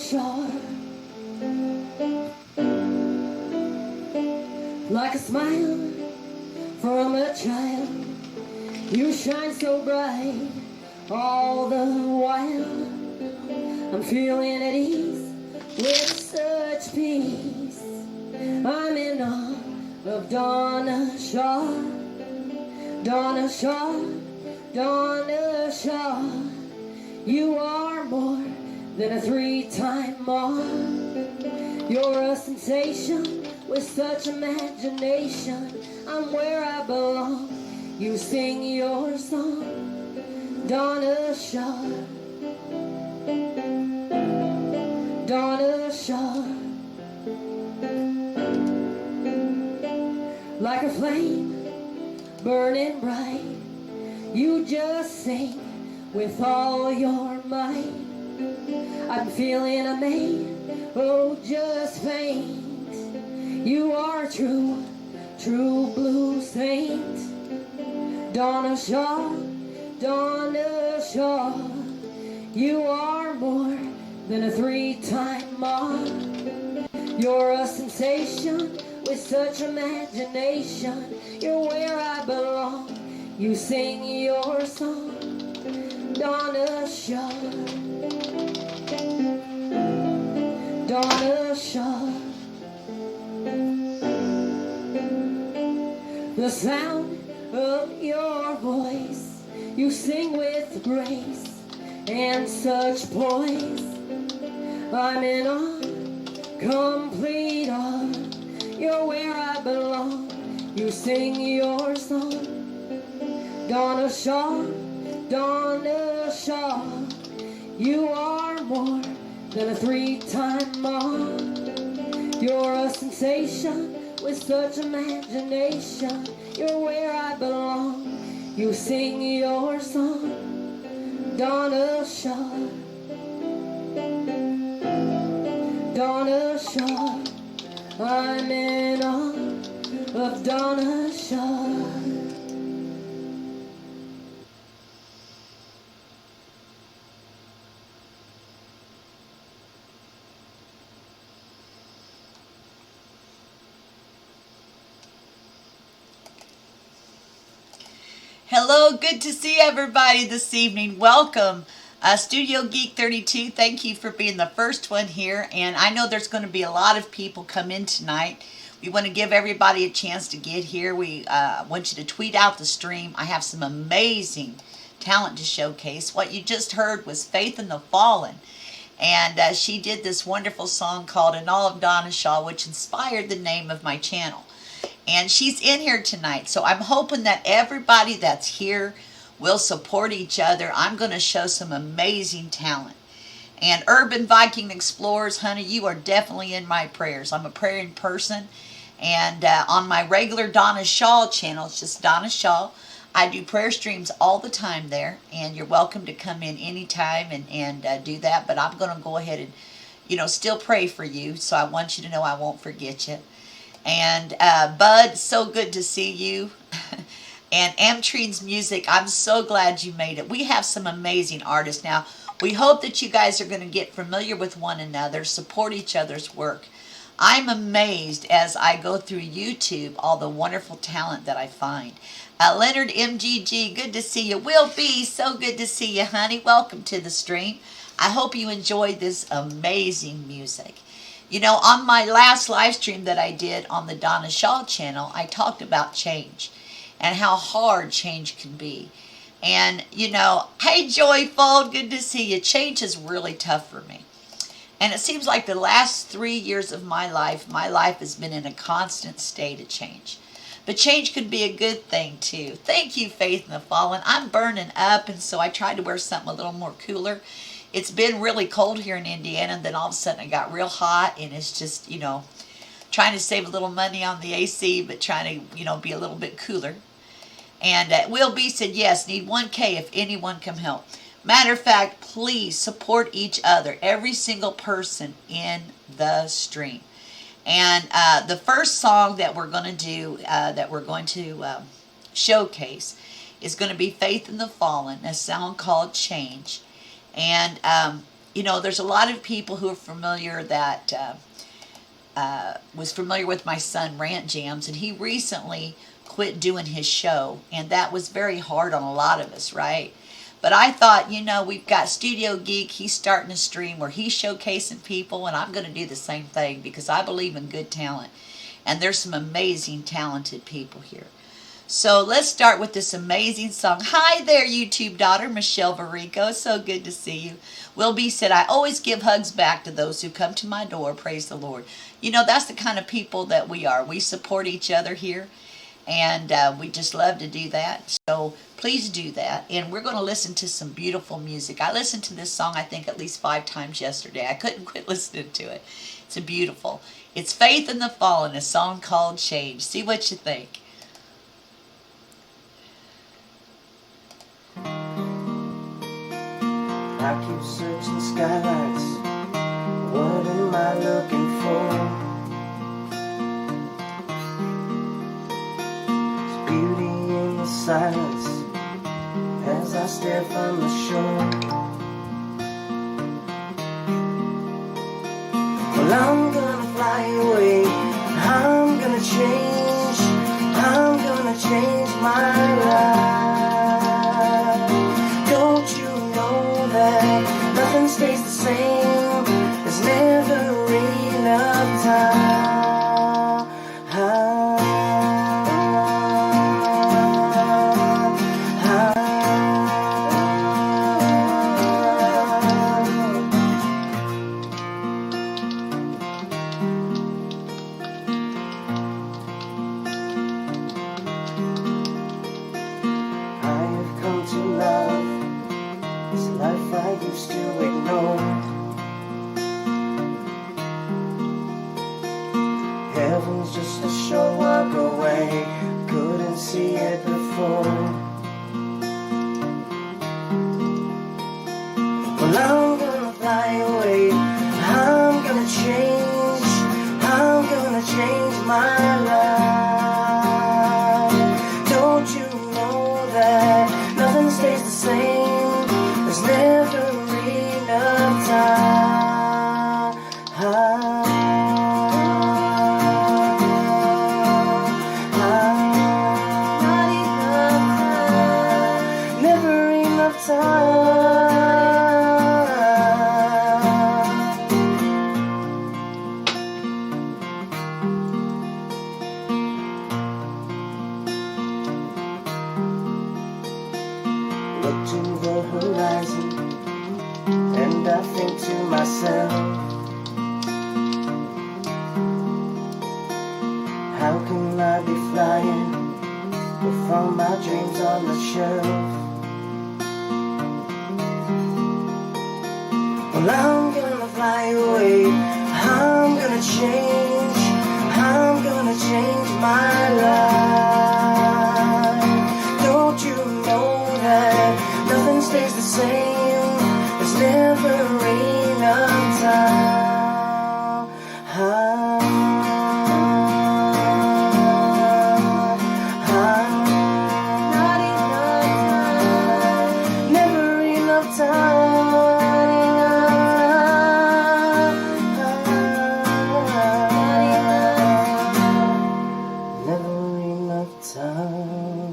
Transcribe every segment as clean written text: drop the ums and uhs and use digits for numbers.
Shaw, like a smile from a child, you shine so bright all the while. I'm feeling at ease with such peace. I'm in awe of Donna Shaw, Donna Shaw, Donna Shaw. You are more than a three-time mom. You're a sensation with such imagination. I'm where I belong. You sing your song, Donna Shaw, Donna Shaw. Like a flame burning bright, you just sing with all your might. I'm feeling amazed, oh just faint. You are true, true blue saint. Donna Shaw, Donna Shaw. You are more than a three-time mom. You're a sensation with such imagination. You're where I belong. You sing your song, Donna Shaw, Donna Shaw. The sound of your voice, you sing with grace and such poise. I'm in awe, complete awe. You're where I belong. You sing your song, Donna Shaw, Donna Shaw. You are more than a three-time mom. You're a sensation with such imagination. You're where I belong. You sing your song, Donna Shaw, Donna Shaw. I'm in awe of Donna Shaw. Hello, good to see everybody this evening. Welcome, Studio Geek 32. Thank you for being the first one here. And I know there's going to be a lot of people come in tonight. We want to give everybody a chance to get here. We want you to tweet out the stream. I have some amazing talent to showcase. What you just heard was Faith in the Fallen. And she did this wonderful song called In All of Donna Shaw, which inspired the name of my channel. And she's in here tonight, so I'm hoping that everybody that's here will support each other. I'm going to show some amazing talent. And Urban Viking Explorers, honey, you are definitely in my prayers. I'm a praying person. And on my regular Donna Shaw channel, it's just Donna Shaw, I do prayer streams all the time there. And you're welcome to come in anytime and do that. But I'm going to go ahead and, still pray for you. So I want you to know I won't forget you. And Bud, so good to see you. And Ametrines Music, I'm so glad you made it. We have some amazing artists now. We hope that you guys are going to get familiar with one another, support each other's work. I'm amazed as I go through YouTube, all the wonderful talent that I find. Leonard MGG, good to see you. Will B, so good to see you, honey. Welcome to the stream. I hope you enjoyed this amazing music. On my last live stream that I did on the Donna Shaw channel, I talked about change and how hard change can be. And, hey, JoyFold, good to see you. Change is really tough for me. And it seems like the last 3 years of my life has been in a constant state of change. But change could be a good thing, too. Thank you, Faith in the Fallen. I'm burning up, and so I tried to wear something a little more cooler. It's been really cold here in Indiana, and then all of a sudden it got real hot, and it's just, trying to save a little money on the AC, but trying to, be a little bit cooler. And Will B said, yes, need 1K if anyone can help. Matter of fact, please support each other, every single person in the stream. And the first song that we're going to do, showcase, is going to be Faith in the Fallen, a song called Change. And you know, there's a lot of people who are familiar that was familiar with my son RantJamz, and he recently quit doing his show, and that was very hard on a lot of us, right? But I thought, you know, we've got Studio Geek. He's starting a stream where he's showcasing people, and I'm going to do the same thing because I believe in good talent. And there's some amazing, talented people here. So let's start with this amazing song. Hi there, YouTube daughter, Michelle Varico. So good to see you. Will B said, I always give hugs back to those who come to my door. Praise the Lord. You know, that's the kind of people that we are. We support each other here. And we just love to do that. So please do that. And we're going to listen to some beautiful music. I listened to this song, I think, at least 5 times yesterday. I couldn't quit listening to it. It's beautiful. It's Faith in the Fallen, a song called Change. See what you think. I keep searching skylights. What am I looking for? Beauty in the silence as I stare from the shore. Well, I'm gonna fly away. I'm gonna change. I'm gonna change my life. Don't you know that nothing stays the same? There's never enough time. Heaven's just a short walk away. Couldn't see it before. Well, I'm gonna fly away. I'm gonna change. I'm gonna change my life. Don't you know that nothing stays the same? There's never enough time. Look to the horizon, and I think to myself, how can I be flying with all my dreams on the shelf? Well, I'm gonna fly away. I'm gonna change. I'm gonna change my life. Don't you know that nothing stays the same? There's never enough time. Not enough time. Never enough time.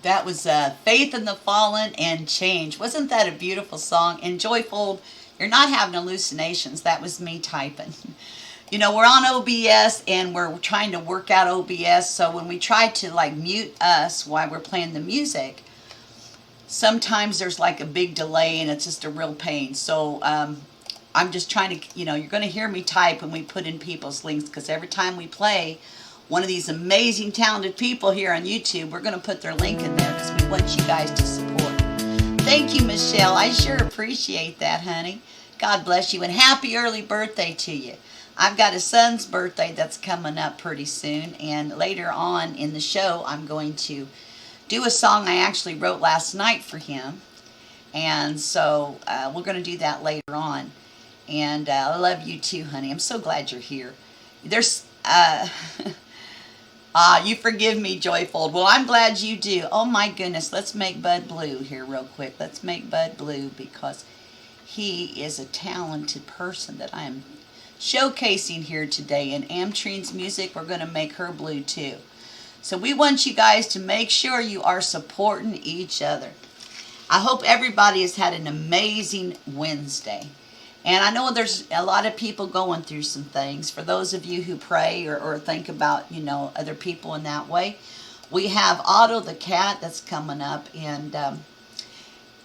That was Faith in the Fallen and Change. Wasn't that a beautiful song? And JoyFold, you're not having hallucinations. That was me typing. You know, we're on OBS and we're trying to work out OBS. So when we try to like mute us while we're playing the music, sometimes there's like a big delay and it's just a real pain. So I'm just trying to, you know, you're going to hear me type when we put in people's links, because every time we play one of these amazing, talented people here on YouTube, we're going to put their link in there because we want you guys to support. Thank you, Michelle. I sure appreciate that, honey. God bless you, and happy early birthday to you. I've got a son's birthday that's coming up pretty soon, and later on in the show, I'm going to do a song I actually wrote last night for him, and so we're going to do that later on. And I love you too, honey. I'm so glad you're here. There's You forgive me, JoyFold. Well, I'm glad you do. Oh my goodness, let's make Bud blue here real quick. Let's make Bud blue because he is a talented person that I am showcasing here today. In Ametrines music, we're going to make her blue too. So we want you guys to make sure you are supporting each other. I hope everybody has had an amazing Wednesday. And I know there's a lot of people going through some things. For those of you who pray or think about, you know, other people in that way, we have Otto the cat that's coming up. And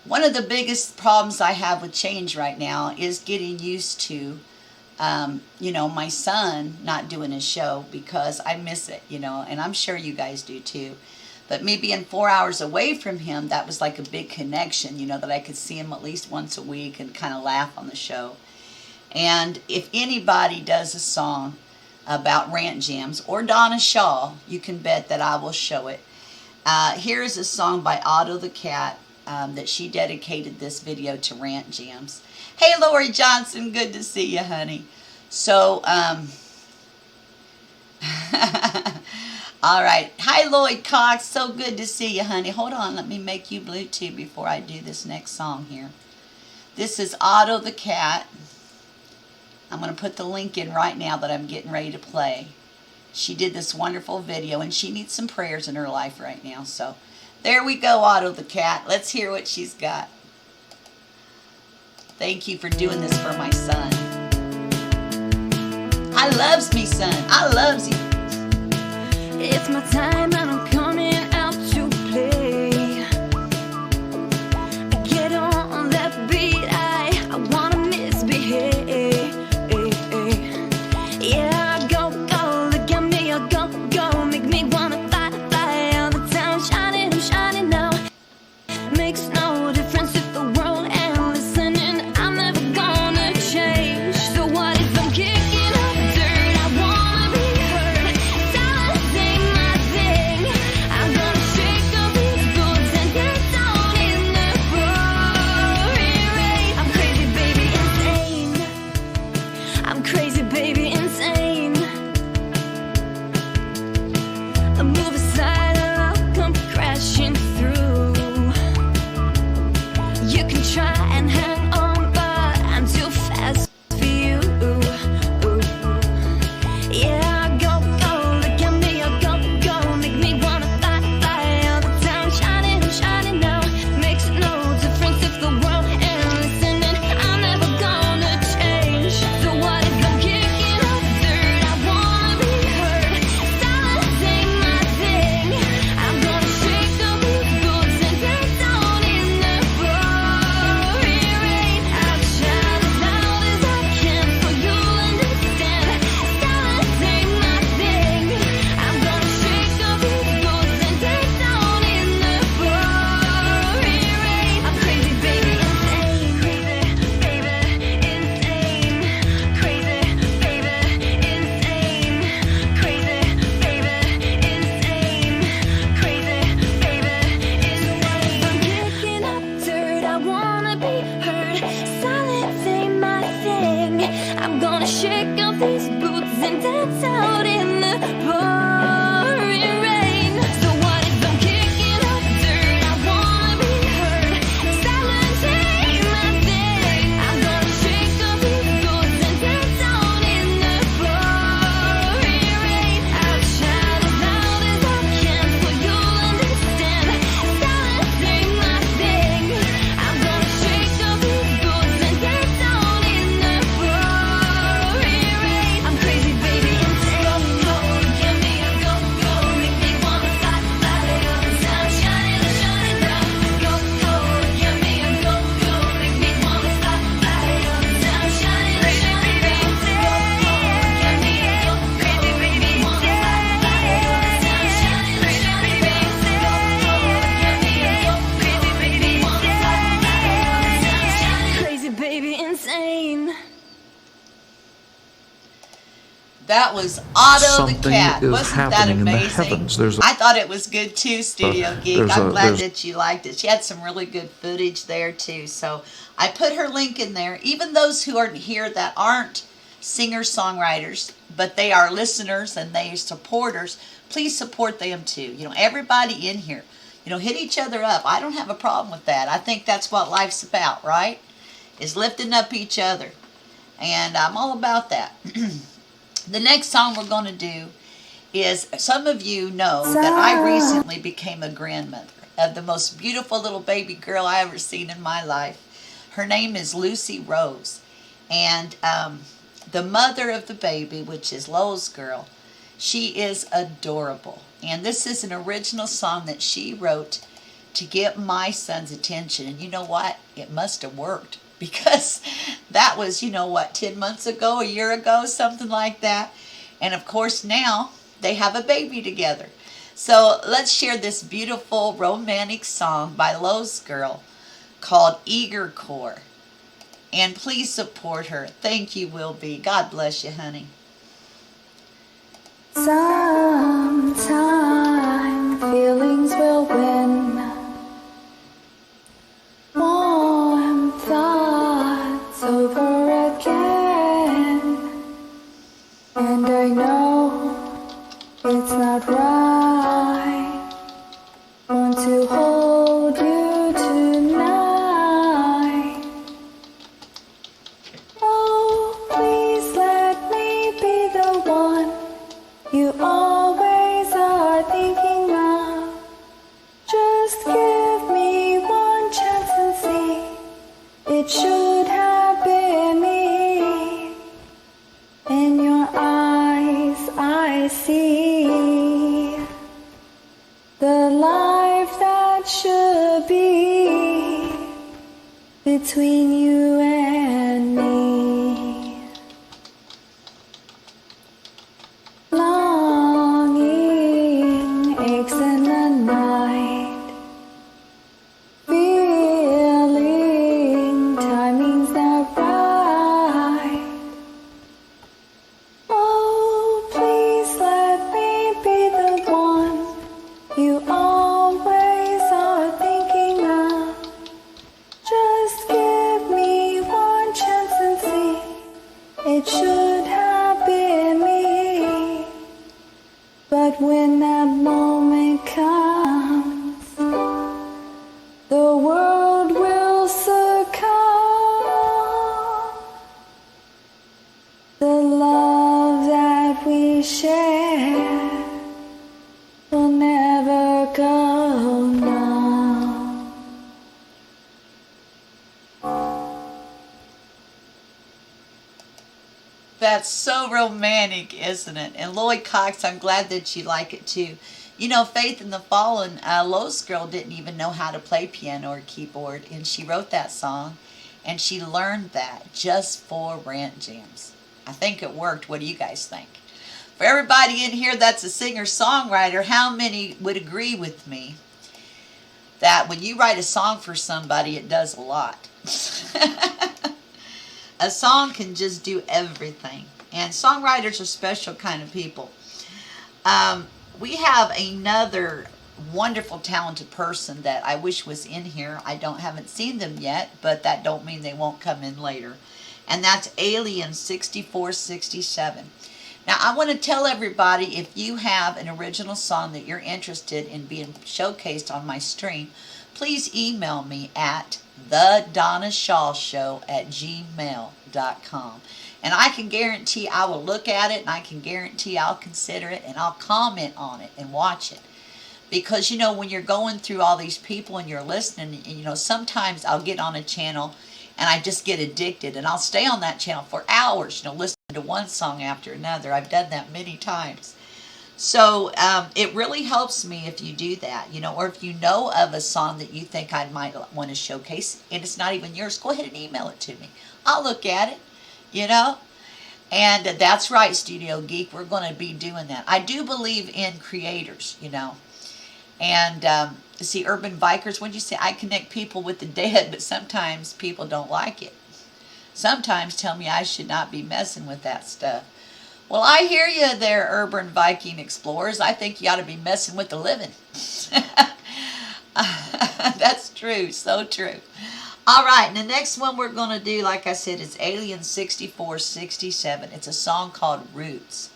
one of the biggest problems I have with change right now is getting used to, you know, my son not doing his show because I miss it, you know, and I'm sure you guys do too. But me being 4 hours away from him, that was like a big connection, you know, that I could see him at least once a week and kind of laugh on the show. And if anybody does a song about RantJamz or Donna Shaw, you can bet that I will show it. Here is a song by Otto the cat that she dedicated this video to RantJamz. Hey, Lori Johnson, good to see you, honey. So, all right. Hi, Lloyd Cox. So good to see you, honey. Hold on. Let me make you blue, too, before I do this next song here. This is Otto the cat. I'm going to put the link in right now that I'm getting ready to play. She did this wonderful video, and she needs some prayers in her life right now. So there we go, Otto the cat. Let's hear what she's got. Thank you for doing this for my son. I loves me, son. I loves you. It's my time and I'm coming out to play. I get on that beat, I wanna misbehave. Yeah, go, look at me, go, make me wanna fly all the time, shining, I'm shining now. Makes no difference if the world ain't listening, I'm never gonna change. So what if I'm kicking up dirt? I wanna be heard. Silence ain't my thing. I'm gonna shake up these boots and get down in the pouring rain. I'm crazy, baby, insane. I'm crazy, baby, insane. I move aside and I'll come crashing through. You can try and hang on, but I'm too fast for you. Yeah, go, look at me, go, make me wanna fly all the time, shining now. Makes no difference if the world ain't listening, I'm never gonna change. So what if I'm kicking up dirt? I wanna be heard. Silence ain't my thing. I'm gonna shake up these boots and get down in the pouring rain. I'll shout as loud as I can for you to understand. Silence ain't my thing. I'm gonna shake up these boots and get down in the pouring rain. I'm crazy, baby, insane. Crazy, baby, insane. Crazy, baby, insane. Crazy, baby, insane. Crazy, baby, insane. I'm kicking up dirt, I wanna be heard. Silence ain't my thing. I'm gonna shake off these boots and dance out in the pouring rain. So what if I'm kicking up dirt? I wanna be heard. Silence ain't my thing. I'm gonna shake off these boots and dance out in the pouring rain. I'll shout as loud as I can for you to understand. Silence ain't my thing. I'm gonna shake off these boots and get down in the pouring rain. I'm crazy, baby, insane. Go, give me a go, make me wanna fly all the time, shining now. Go, give me a go, make me wanna fly all the time, shining now. Go, give me a go, crazy, baby, wanna fly all the time, shining now. Go, give me a go, crazy, baby, wanna fly all the time, shining. Crazy, baby, insane. That was Otto Something the cat. is Wasn't that happening in the amazing? heavens. There's a- I thought it was good too, Studio Geek. there's I'm a- glad there's- that you liked it. She had some really good footage there too. So I put her link in there. Even those who are here that aren't singer-songwriters, but they are listeners and they are supporters, please support them too. You know, everybody in here, you know, hit each other up. I don't have a problem with that. I think that's what life's about, right? Is lifting up each other. And I'm all about that. The next song we're going to do is, some of you know that I recently became a grandmother of the most beautiful little baby girl I ever seen in my life. Her name is Lucy Rose. And the mother of the baby, which is Lolz Gurl, she is adorable. And this is an original song that she wrote to get my son's attention. And you know what? It must have worked. Because that was, you know what, 10 months ago, a year ago, something like that. And of course now they have a baby together. So let's share this beautiful romantic song by Lolz Gurl called Eager Core. And please support her. Thank you, Will Be. God bless you, honey. Sometime feelings will win. Warm thoughts over again. And I know it's not right. Want to hold you tonight. Oh, please let me be the one you always are thinking of. Just give me one chance and see. It should have been me. In your eyes I see the life that should be between you and me. Longing aches in the night, feeling timing's not right. Oh, please let me be the one you always are thinking of. Just give me one chance and see. It should have been me. But when that moment comes, the world will succumb. The love that we share will never go numb. That's so romantic, isn't it? And Lloyd Cox, I'm glad that you like it too. You know, Faith in the Fallen, Lolz Gurl didn't even know how to play piano or keyboard, and she wrote that song, and she learned that just for RantJamz. I think it worked. What do you guys think? For everybody in here that's a singer-songwriter, how many would agree with me that when you write a song for somebody, it does a lot? A song can just do everything. And songwriters are special kind of people. We have another wonderful, talented person that I wish was in here. I haven't seen them yet, but that don't mean they won't come in later. And that's Alien6467. Now, I want to tell everybody, if you have an original song that you're interested in being showcased on my stream, please email me at thedonnashawshow@gmail.com. And I can guarantee I will look at it, and I can guarantee I'll consider it, and I'll comment on it and watch it. Because, you know, when you're going through all these people and you're listening, and, you know, sometimes I'll get on a channel and I just get addicted, and I'll stay on that channel for hours, you know, listening to one song after another. I've done that many times. So it really helps me if you do that, you know, or if you know of a song that you think I might want to showcase, and it's not even yours, go ahead and email it to me. I'll look at it, you know. And that's right, Studio Geek, we're going to be doing that. I do believe in creators, you know. And see, Urban Vikers, what'd you say? I connect people with the dead, but sometimes people don't like it. Sometimes tell me I should not be messing with that stuff. Well, I hear you there, Urban Viking Explorers. I think you ought to be messing with the living. That's true, so true. All right, and the next one we're going to do, like I said, is Alien6467. It's a song called Roots.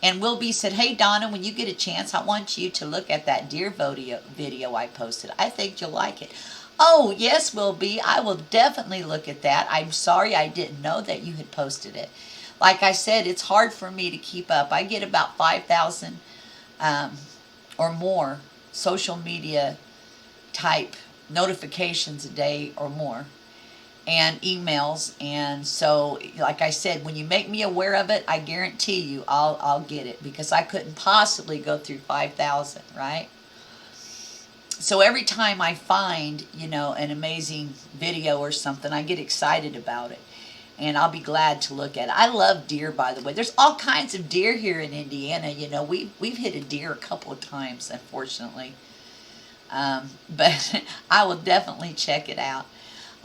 And Wilby said, hey, Donna, when you get a chance, I want you to look at that deer video I posted. I think you'll like it. Oh, yes, Wilby, I will definitely look at that. I'm sorry I didn't know that you had posted it. Like I said, it's hard for me to keep up. I get about 5,000 or more social media type notifications a day or more, and emails. And so, like I said, when you make me aware of it, I guarantee you I'll get it, because I couldn't possibly go through 5,000, right? So every time I find, an amazing video or something, I get excited about it, and I'll be glad to look at it. I love deer, by the way. There's all kinds of deer here in Indiana. We've hit a deer a couple of times, unfortunately. But I will definitely check it out.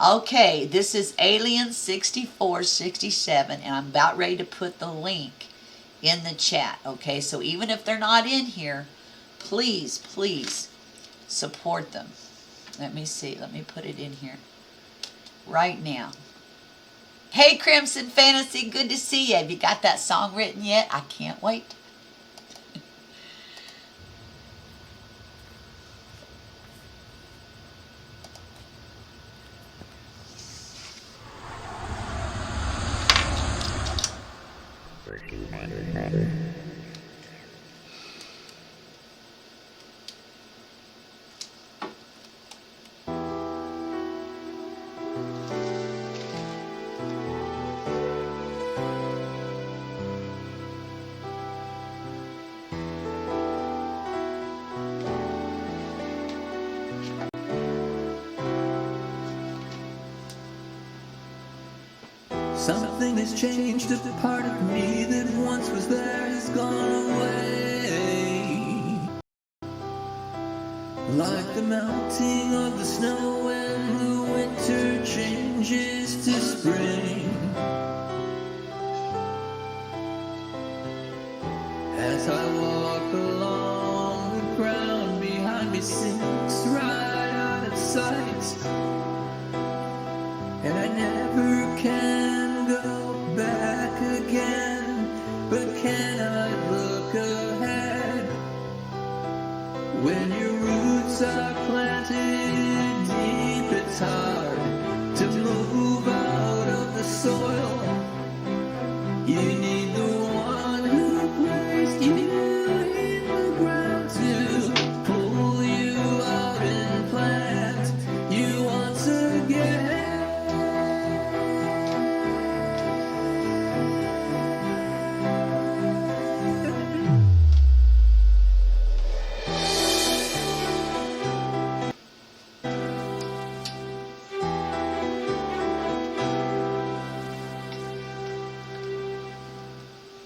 Okay, this is Alien6467, and I'm about ready to put the link in the chat. Okay, so even if they're not in here, please, please support them. Let me see. Let me put it in here right now. Hey, Crimson Fantasy, good to see you. Have you got that song written yet? I can't wait. Something has changed, a part of me that once was there has gone away. Like the melting of the snow when the winter changes to spring. As I walk along, the ground behind me sinks right out of sight, and I never can go back again. But can I look ahead? When your roots are planted deep, it's hard to move out of the soil. You need the one who placed you in the ground to pull you out and plant you once again.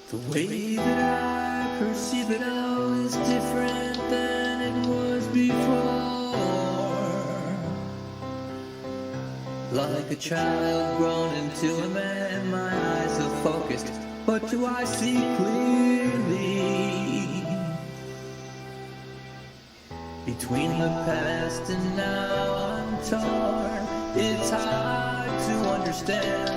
The way that I perceive it now is different than it was before. Like a child grown into a man, my eyes are focused, but do I see clearly? Between the past and now I'm torn, it's hard to understand.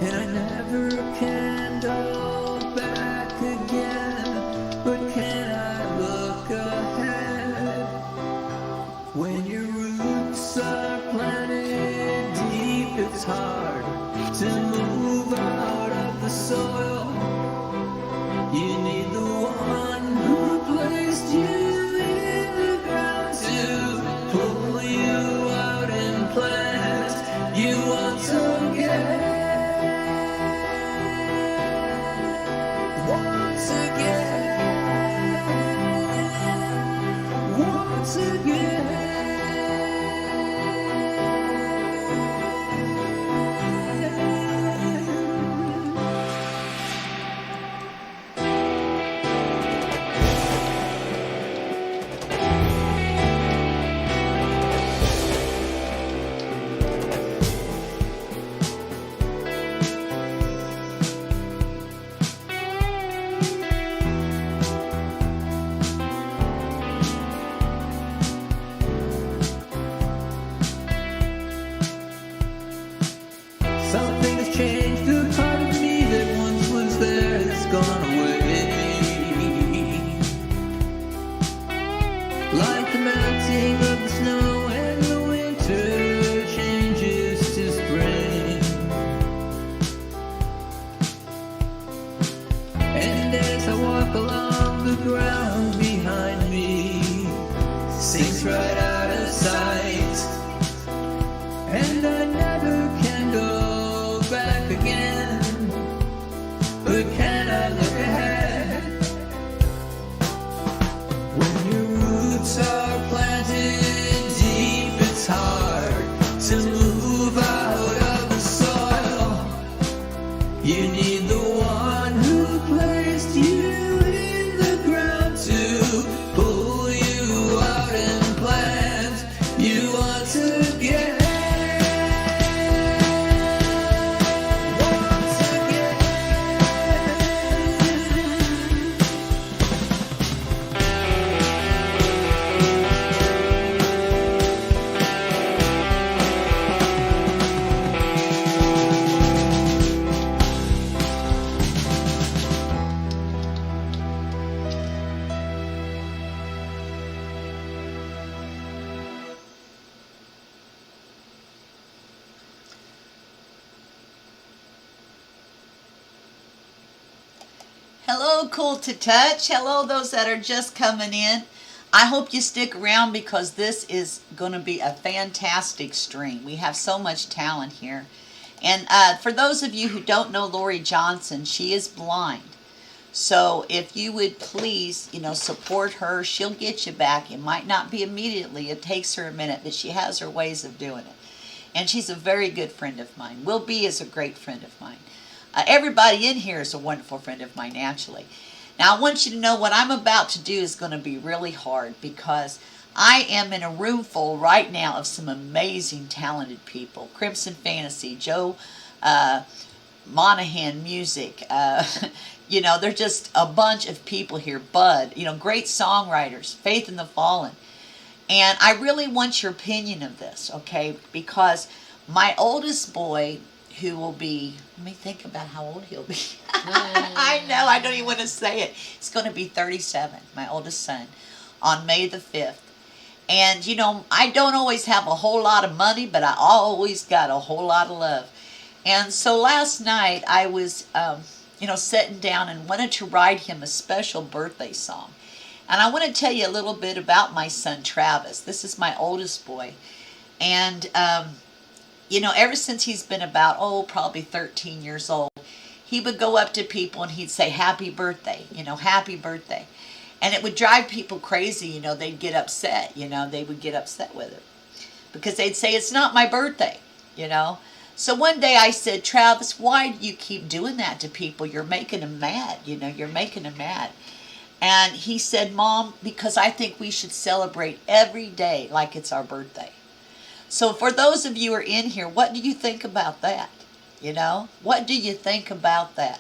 And I never can go back again. But can I look ahead? When your roots are planted deep, it's hard to move out of the soil. You need the one who placed you in the ground to pull you out and plant you once again. Once again. like the melting of the snow when the winter changes to spring. And as I walk along, the ground behind me sinks right out of sight, and I never can go back again. But can I look ahead? When your roots are planted deep, it's hard to move out of the soil. You need the one who placed you in the ground to pull you out and plant you once again. Once again. Hello, Cool to Touch. Hello, those that are just coming in. I hope you stick around because this is going to be a fantastic stream. We have so much talent here. And for those of you who don't know Lori Johnson, she is blind. So if you would please, support her, she'll get you back. It might not be immediately. It takes her a minute, but she has her ways of doing it. And she's a very good friend of mine. Will be is a great friend of mine. Everybody in here is a wonderful friend of mine, naturally. Now, I want you to know what I'm about to do is going to be really hard because I am in a room full right now of some amazing, talented people. Crimson Fantasy, Joe Monaghan Music. There's just a bunch of people here. Bud, great songwriters. Faith in the Fallen. And I really want your opinion of this, okay? Because my oldest boy, who will be, let me think about how old he'll be. I know, I don't even want to say it. He's going to be 37, my oldest son, on May the 5th. And, I don't always have a whole lot of money, but I always got a whole lot of love. And so last night I was, sitting down and wanted to write him a special birthday song. And I want to tell you a little bit about my son, Travis. This is my oldest boy. And, ever since he's been about, probably 13 years old, he would go up to people and he'd say, happy birthday, happy birthday. And it would drive people crazy, they'd get upset, they would get upset with it. Because they'd say, it's not my birthday, So one day I said, Travis, why do you keep doing that to people? You're making them mad, you're making them mad. And he said, Mom, because I think we should celebrate every day like it's our birthday. So for those of you who are in here, what do you think about that? What do you think about that?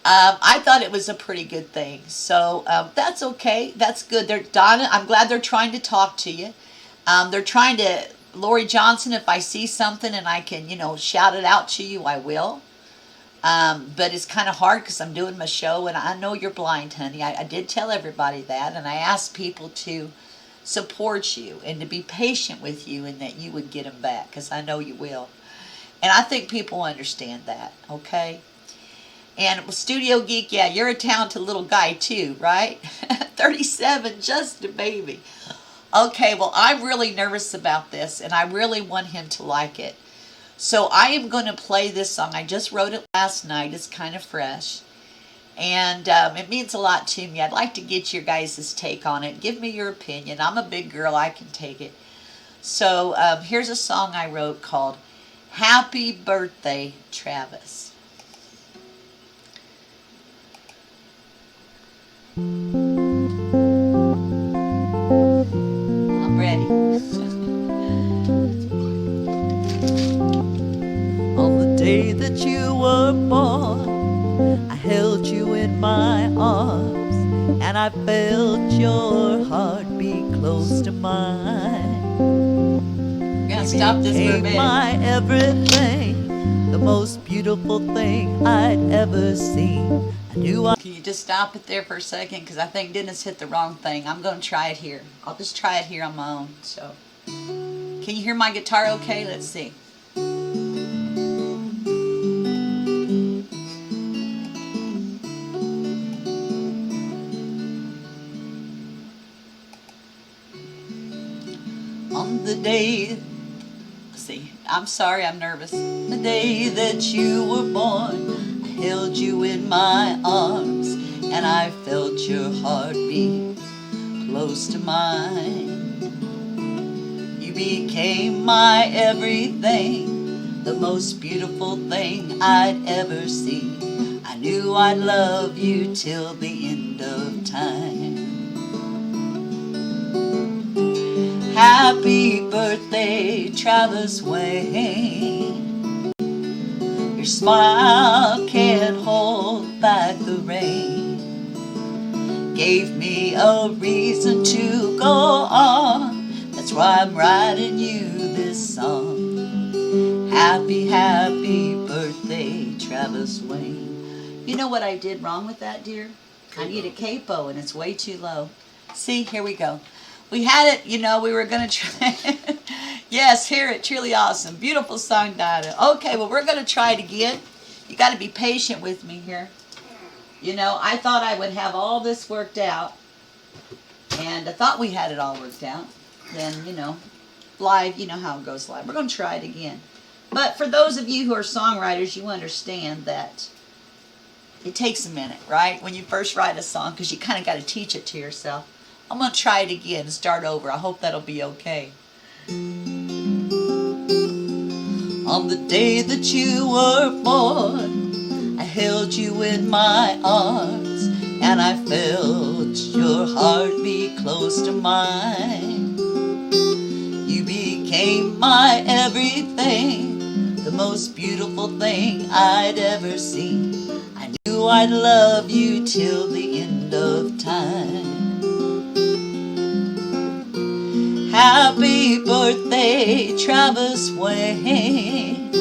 I thought it was a pretty good thing. So that's okay. That's good. Donna, I'm glad they're trying to talk to you. They're trying to, Lori Johnson, if I see something and I can, shout it out to you, I will. But it's kind of hard because I'm doing my show and I know you're blind, honey. I did tell everybody that, and I asked people to support you and to be patient with you and that you would get them back because I know you will. And I think people understand that, okay? And Studio Geek, yeah, you're a talented little guy too, right? 37, just a baby. Okay, well, I'm really nervous about this and I really want him to like it. So I am going to play this song. I just wrote it last night. It's kind of fresh. And it means a lot to me. I'd like to get your guys' take on it. Give me your opinion. I'm a big girl. I can take it. So here's a song I wrote called Happy Birthday, Travis. I'm ready. On the day that you were born, I held you in my arms, and I felt your heartbeat close to mine. I'm gonna stop this for a minute. My everything, the most beautiful thing I'd ever seen. I knew I... Can you just stop it there for a second because I think Dennis hit the wrong thing. I'm going to try it here. I'll just try it here on my own. So, can you hear my guitar okay? Let's see. On the day, let's see, I'm sorry, I'm nervous. The day that you were born, I held you in my arms, and I felt your heartbeat close to mine. You became my everything, the most beautiful thing I'd ever see. I knew I'd love you till the end of time. Happy birthday, Travis Wayne. Your smile can't hold back the rain. Gave me a reason to go on. That's why I'm writing you this song. Happy, happy birthday, Travis Wayne. You know what I did wrong with that, dear? I need a capo and it's way too low. See, here we go. We had it, you know, we were going to try. Yes, hear it, truly awesome. Beautiful song, Donna. Okay, well, we're going to try it again. You got to be patient with me here. You know, I thought I would have all this worked out. And I thought we had it all worked out. Then, you know, live, you know how it goes live. We're going to try it again. But for those of you who are songwriters, you understand that it takes a minute, right? When you first write a song, because you kind of got to teach it to yourself. I'm going to try it again and start over. I hope that'll be okay. On the day that you were born, I held you in my arms, and I felt your heartbeat close to mine. You became my everything, the most beautiful thing I'd ever seen. I knew I'd love you till the end of time. Happy birthday, Travis Wayne.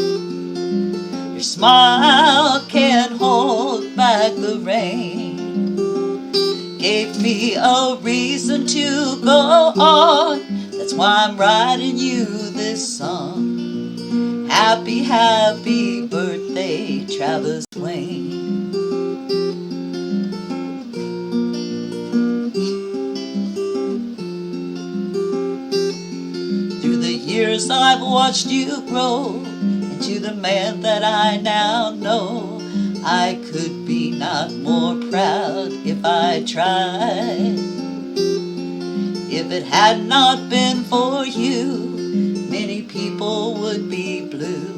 Your smile can't hold back the rain. Gave me a reason to go on. That's why I'm writing you this song. Happy, happy birthday, Travis Wayne. Years I've watched you grow into the man that I now know. I could be not more proud if I tried. If it had not been for you, many people would be blue.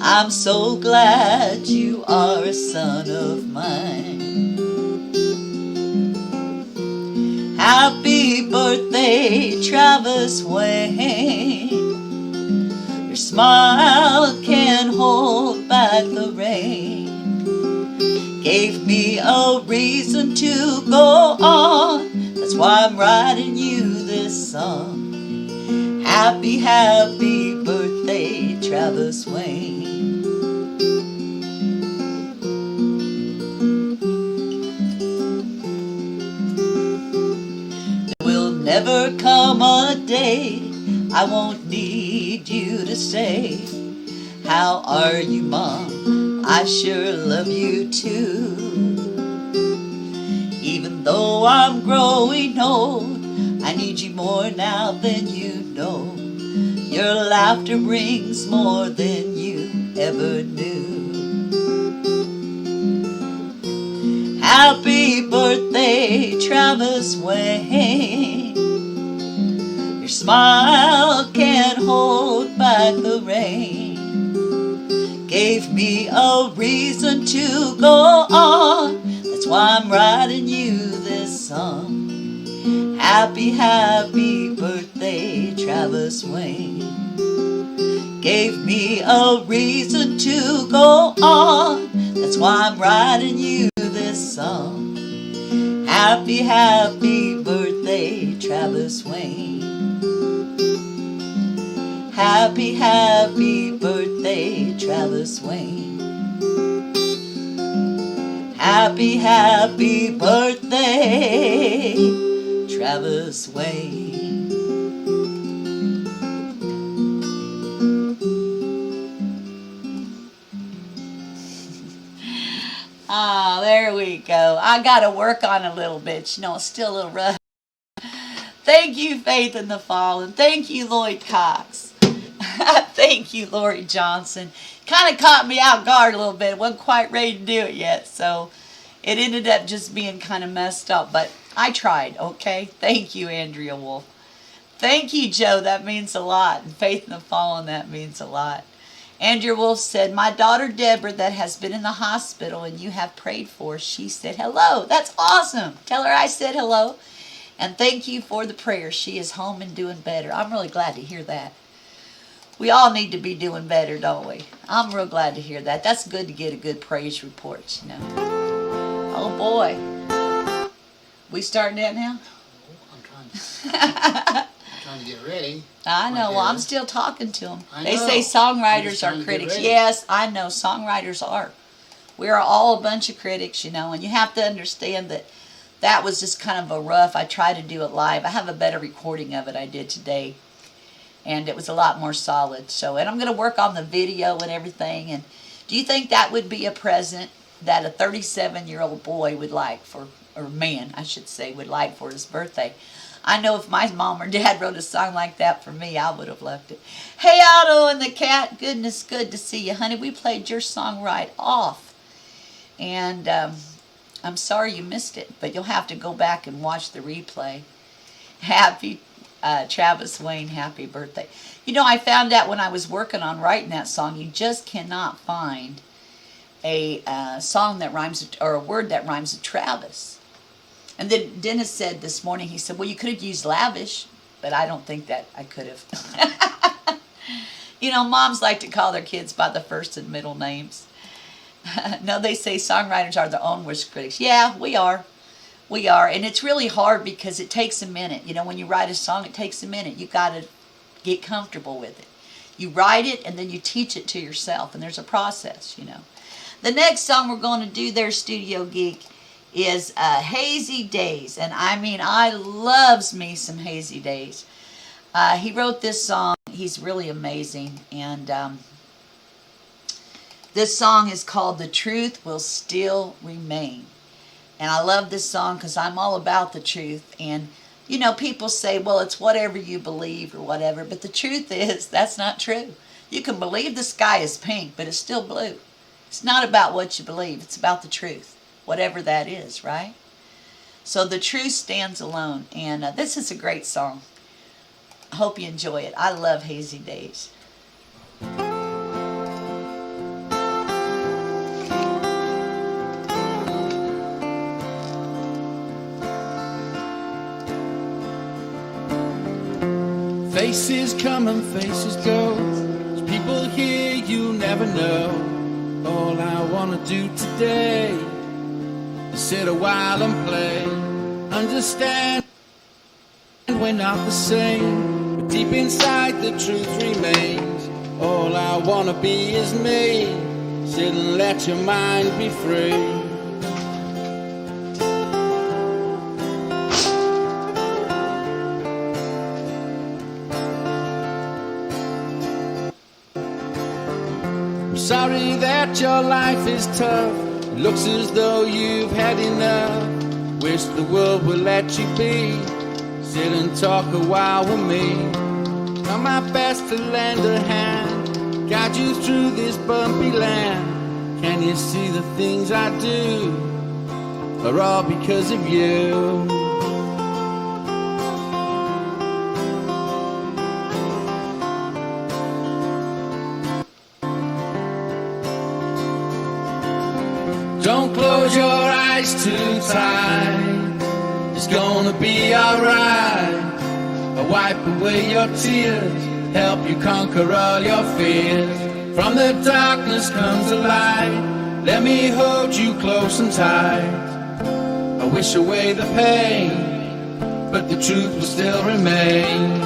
I'm so glad you are a son of mine. Happy birthday, Travis Wayne. Your smile can't hold back the rain. Gave me a reason to go on. That's why I'm writing you this song. Happy, happy birthday, Travis Wayne. Never come a day I won't need you to say, how are you, Mom? I sure love you too. Even though I'm growing old, I need you more now than you know. Your laughter brings more than you ever knew. Happy birthday, Travis Wayne. Your smile can't hold back the rain. Gave me a reason to go on. That's why I'm writing you this song. Happy, happy birthday, Travis Wayne. Gave me a reason to go on. That's why I'm writing you this song. Happy, happy birthday, Travis Wayne. Happy, happy birthday, Travis Wayne. Happy, happy birthday, Travis Wayne. Ah, there we go. I got to work on a little bit. You know, it's still a little rough. Thank you, Faith in the Fallen. Thank you, Lloyd Cox. Thank you, Lori Johnson. Kind of caught me out guard a little bit. Wasn't quite ready to do it yet, so it ended up just being kind of messed up. But I tried, okay? Thank you, Andrea Wolf. Thank you, Joe. That means a lot. And Faith in the Fallen, that means a lot. Andrea Wolf said, my daughter Deborah that has been in the hospital and you have prayed for, she said hello. That's awesome. Tell her I said hello. And thank you for the prayer. She is home and doing better. I'm really glad to hear that. We all need to be doing better, don't we? I'm real glad to hear that. That's good to get a good praise report, you know. Oh, boy. We starting that now? Trying to get ready. I know. Well, I'm still talking to them. I They know. say songwriters I'm are just trying to get critics. ready. Yes, I know. Songwriters are. We are all a bunch of critics, you know, and you have to understand that that was just kind of a rough. I tried to do it live. I have a better recording of it I did today, and it was a lot more solid. So, and I'm going to work on the video and everything. And do you think that would be a present that a 37-year-old boy would like for, or man, I should say, would like for his birthday? I know if my mom or dad wrote a song like that for me, I would have loved it. Hey, Otto and the cat. Goodness, good to see you, honey. We played your song right off. And I'm sorry you missed it, but you'll have to go back and watch the replay. Happy Travis Wayne, happy birthday. You know, I found out when I was working on writing that song, you just cannot find a song that rhymes, or a word that rhymes with Travis. And then Dennis said this morning, he said, well, you could have used lavish, but I don't think that I could have. You know, moms like to call their kids by the first and middle names. No, they say songwriters are their own worst critics. Yeah, we are. We are. And it's really hard because it takes a minute. You know, when you write a song, it takes a minute. You got to get comfortable with it. You write it and then you teach it to yourself. And there's a process, you know. The next song we're going to do there, Studio Geek, is Hazy Days. And I mean, I loves me some Hazy Days. He wrote this song. He's really amazing. And this song is called The Truth Will Still Remain. And I love this song because I'm all about the truth. And, you know, people say, well, it's whatever you believe or whatever. But the truth is, that's not true. You can believe the sky is pink, but it's still blue. It's not about what you believe. It's about the truth. Whatever that is, right? So the truth stands alone. And this is a great song. I hope you enjoy it. I love Hazy Days. Faces come and faces go. There's people here you'll never know. All I wanna do today, sit a while and play. Understand we're not the same, but deep inside the truth remains. All I wanna be is me. Sit and let your mind be free. I'm sorry that your life is tough. It looks as though you've had enough. Wish the world would let you be. Sit and talk a while with me. Try my best to lend a hand, guide you through this bumpy land. Can you see the things I do are all because of you? Don't close your eyes too tight. It's gonna be alright. I'll wipe away your tears, help you conquer all your fears. From the darkness comes a light. Let me hold you close and tight. I wish away the pain, but the truth will still remain.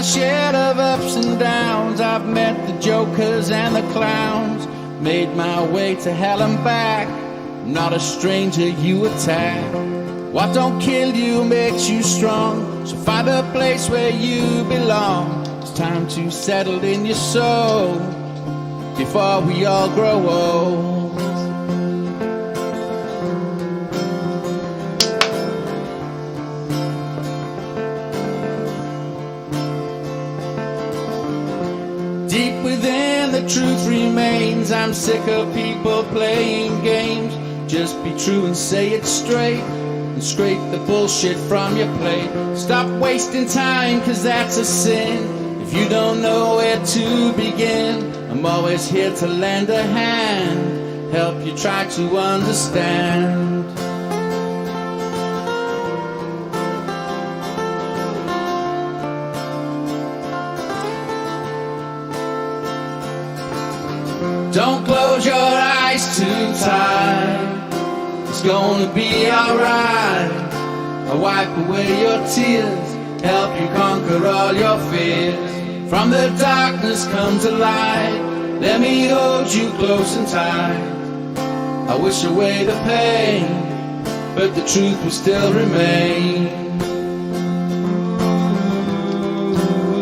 share of ups and downs. I've met the jokers and the clowns, made my way to hell and back. Not a stranger you attack. What don't kill you makes you strong, so find a place where you belong. It's time to settle in your soul before we all grow old. Deep within the truth remains. I'm sick of people playing games. Just be true and say it straight, and scrape the bullshit from your plate. Stop wasting time, cause that's a sin. If you don't know where to begin, I'm always here to lend a hand, help you try to understand. Don't close your eyes too tight, it's gonna be alright. I'll wipe away your tears, help you conquer all your fears. From the darkness comes a light, let me hold you close and tight. I wish away the pain, but the truth will still remain.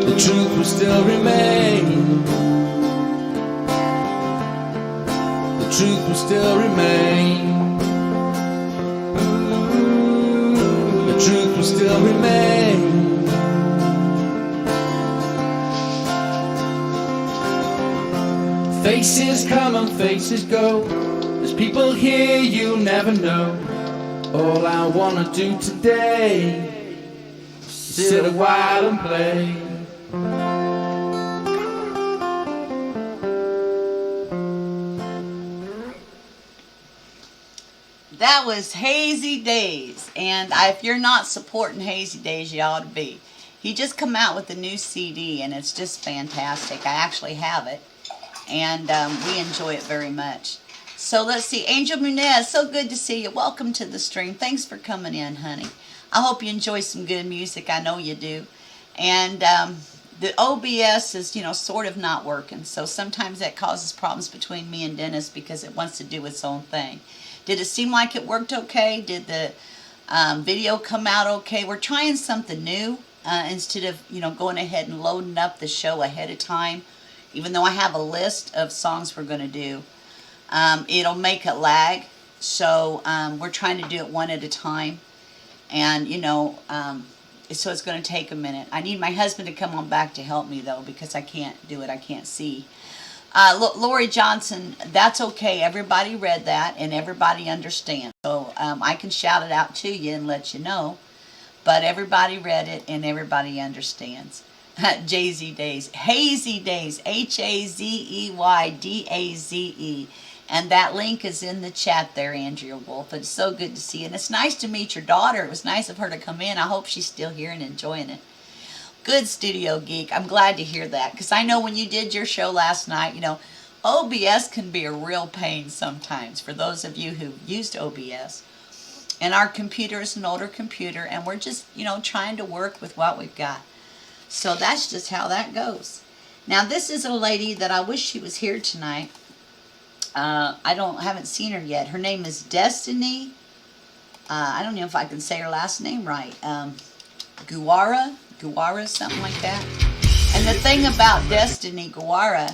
The truth will still remain. The truth will still remain. The truth will still remain. Faces come and faces go, there's people here you'll never know. All I wanna do today is sit a while and play. That was Hazy Days, and if you're not supporting Hazy Days, you ought to be. He just come out with a new CD, and it's just fantastic. I actually have it, and we enjoy it very much. So let's see, Angel Munez, so good to see you. Welcome to the stream. Thanks for coming in, honey. I hope you enjoy some good music. I know you do. And the OBS is, sort of not working, so sometimes that causes problems between me and Dennis because it wants to do its own thing. Did it seem like it worked okay? Did the video come out okay? We're trying something new instead of, going ahead and loading up the show ahead of time. Even though I have a list of songs we're going to do, it'll make it lag. So we're trying to do it one at a time. And, so it's going to take a minute. I need my husband to come on back to help me, though, because I can't do it. I can't see. Lori Johnson, that's okay. Everybody read that and everybody understands. So I can shout it out to you and let you know. But everybody read it and everybody understands. Hazy Days. Hazy Days. HAZEYDAZE. And that link is in the chat there, Andrea Wolf. It's so good to see you. And it's nice to meet your daughter. It was nice of her to come in. I hope she's still here and enjoying it. Good, Studio Geek. I'm glad to hear that, because I know when you did your show last night, OBS can be a real pain sometimes for those of you who've used OBS. And our computer is an older computer, and we're just, trying to work with what we've got. So that's just how that goes. Now, this is a lady that I wish she was here tonight. I haven't seen her yet. Her name is Destiny. I don't know if I can say her last name right. Guerra, something like that. And the thing about Destiny Guerra,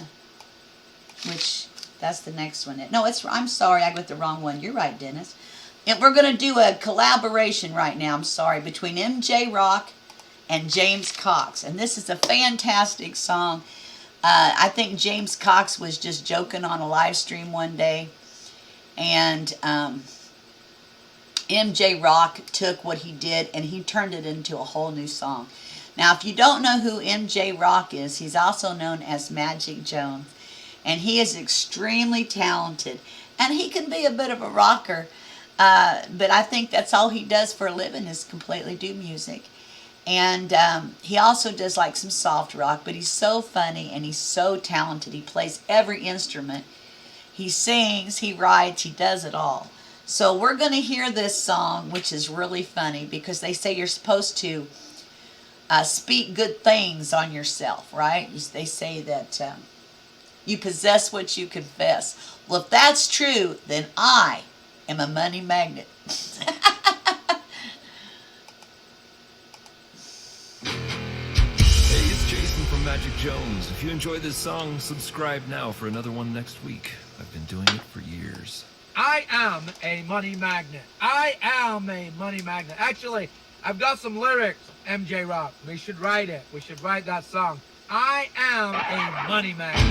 which that's the next one. No, I'm sorry, I got the wrong one. You're right, Dennis. And we're going to do a collaboration right now, I'm sorry, between MJ Rock and James Cox. And this is a fantastic song. I think James Cox was just joking on a live stream one day. And MJ Rock took what he did and he turned it into a whole new song. Now, if you don't know who MJ Rock is, he's also known as Magic Jones. And he is extremely talented. And he can be a bit of a rocker. But I think that's all he does for a living is completely do music. And he also does like some soft rock. But he's so funny and he's so talented. He plays every instrument. He sings, he writes, he does it all. So we're going to hear this song, which is really funny because they say you're supposed to speak good things on yourself, right? They say that you possess what you confess. Well, if that's true, then I am a money magnet. Hey, it's Jason from Magic Jones. If you enjoy this song, subscribe now for another one next week. I've been doing it for years. I am a money magnet. I am a money magnet. Actually, I've got some lyrics, MJ Rock. We should write it. We should write that song. I am a money magnet.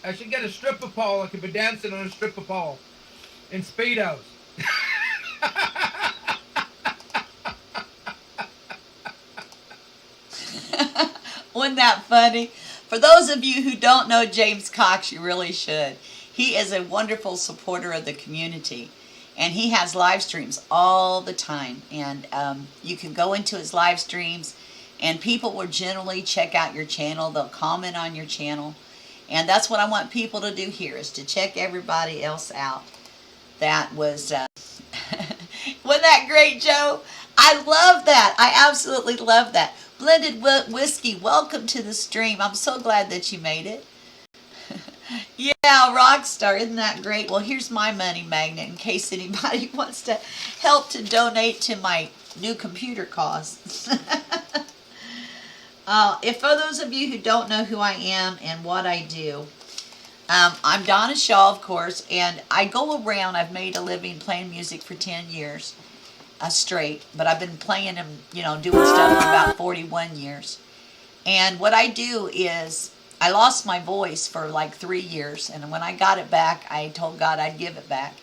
I should get a stripper pole. I could be dancing on a stripper pole in Speedos. Wasn't that funny? For those of you who don't know James Cox, you really should. He is a wonderful supporter of the community. And he has live streams all the time. And you can go into his live streams and people will generally check out your channel. They'll comment on your channel. And that's what I want people to do here, is to check everybody else out. That was, wasn't that great, Joe? I love that. I absolutely love that. Blended Whiskey, welcome to the stream. I'm so glad that you made it. Yeah, Rockstar, isn't that great? Well, here's my money magnet in case anybody wants to help to donate to my new computer costs. If for those of you who don't know who I am and what I do, I'm Donna Shaw, of course, and I go around. I've made a living playing music for 10 years straight, but I've been playing and, doing stuff for about 41 years. And what I do is, I lost my voice for like 3 years, and when I got it back, I told God I'd give it back.